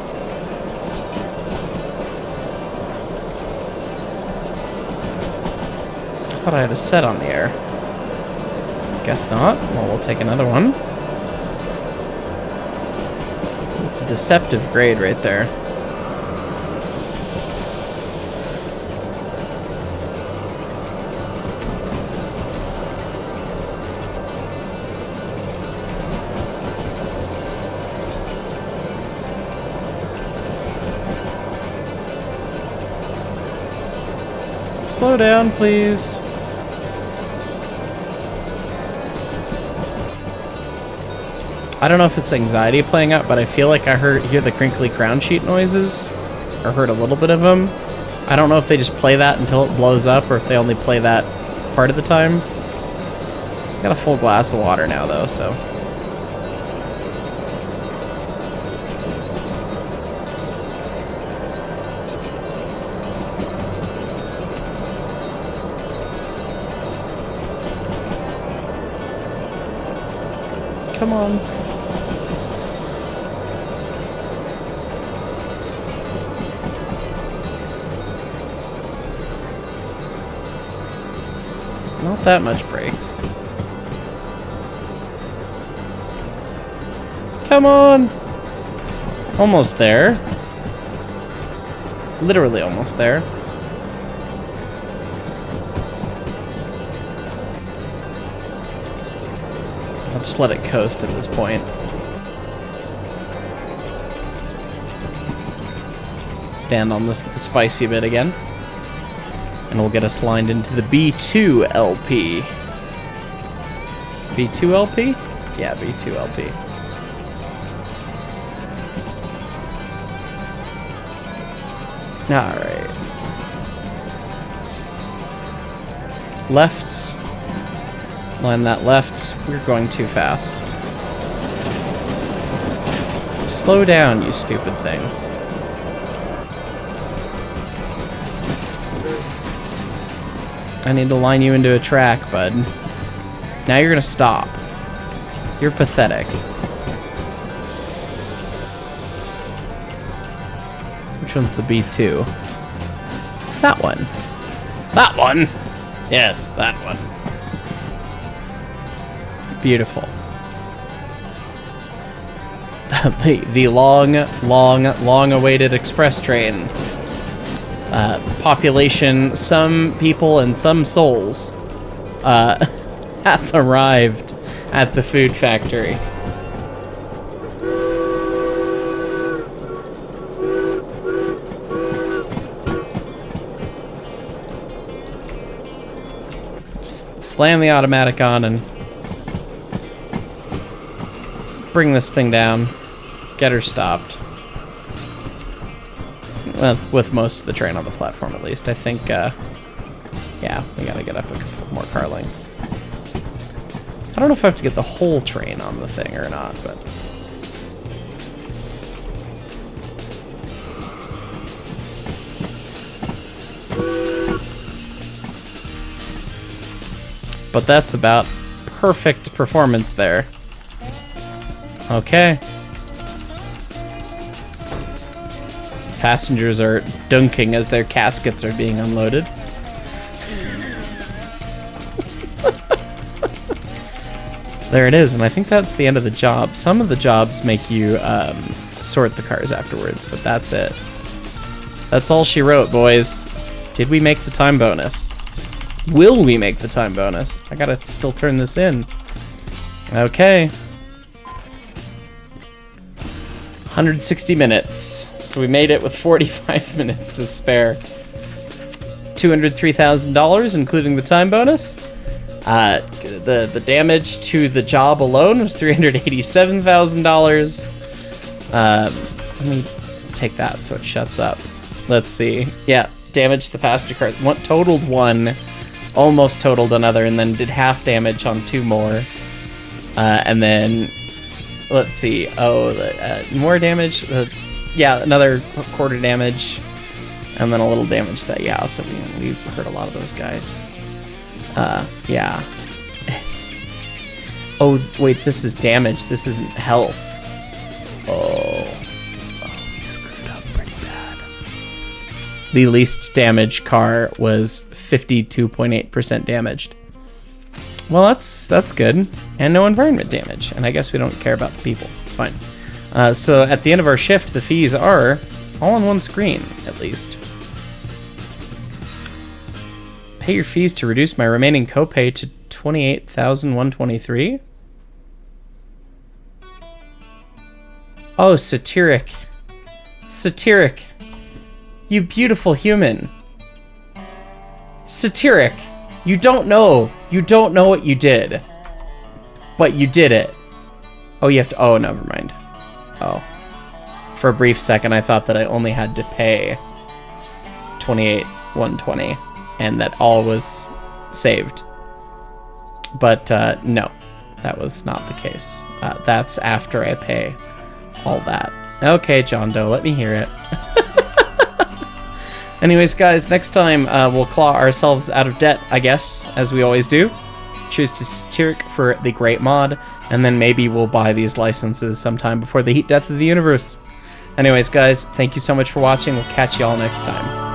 I thought I had a set on the air. Guess not. Well, we'll take another one. It's a deceptive grade right there. Slow down, please. I don't know if it's anxiety playing up, but I feel like I hear the crinkly crown sheet noises, or heard a little bit of them. I don't know if they just play that until it blows up, or if they only play that part of the time. Got a full glass of water now, though, so. come on. Not that much brakes. Come on! Almost there. Literally almost there. I'll just let it coast at this point. Stand on the spicy bit again. And we'll get us lined into the B2 LP. B2 LP? Yeah, B2 LP. Alright. Left. Line that left. We're going too fast. Slow down, you stupid thing. I need to line you into a track, bud. Now you're gonna stop. You're pathetic. Which one's the B2? That one. That one! Yes, that one. Beautiful. the long awaited express train. Population, some people and some souls have arrived at the food factory. Just slam the automatic on and bring this thing down. Get her stopped. Well, with most of the train on the platform, at least. I think, yeah, we gotta get up a couple more car lengths. I don't know if I have to get the whole train on the thing or not, but... But that's about perfect performance there. Okay. Passengers are dunking as their caskets are being unloaded. There it is, and I think that's the end of the job. Some of the jobs make you sort the cars afterwards, but that's it. That's all she wrote, boys. Did we make the time bonus? Will we make the time bonus? I gotta still turn this in. Okay. 160 minutes. So we made it with 45 minutes to spare. $203,000, including the time bonus. The damage to the job alone was $387,000. Let me take that so it shuts up. Let's see. Yeah, damage to the passenger car. One totaled one, almost totaled another, and then did half damage on two more. And then, let's see. Oh, more damage. Yeah, another quarter damage, and then a little damage to that. Yeah, so we hurt a lot of those guys. Yeah. Oh, wait, this is damage. This isn't health. Oh, we screwed up pretty bad. The least damaged car was 52.8% damaged. Well, that's good. And no environment damage. And I guess we don't care about the people. It's fine. So at the end of our shift, the fees are all on one screen, at least. Pay your fees to reduce my remaining copay to $28,123. Oh, Satiric. Satiric. You beautiful human. Satiric. You don't know. You don't know what you did. But you did it. Oh, you have to... Oh, never mind. Oh. For a brief second, I thought that I only had to pay $28,120 and that all was saved. But no, that was not the case. That's after I pay all that. Okay, John Doe, let me hear it. Anyways, guys, next time we'll claw ourselves out of debt, I guess, as we always do. Cheers to Satiric for the great mod, and then maybe we'll buy these licenses sometime before the heat death of the universe. Anyways, guys, thank you so much for watching. We'll catch you all next time.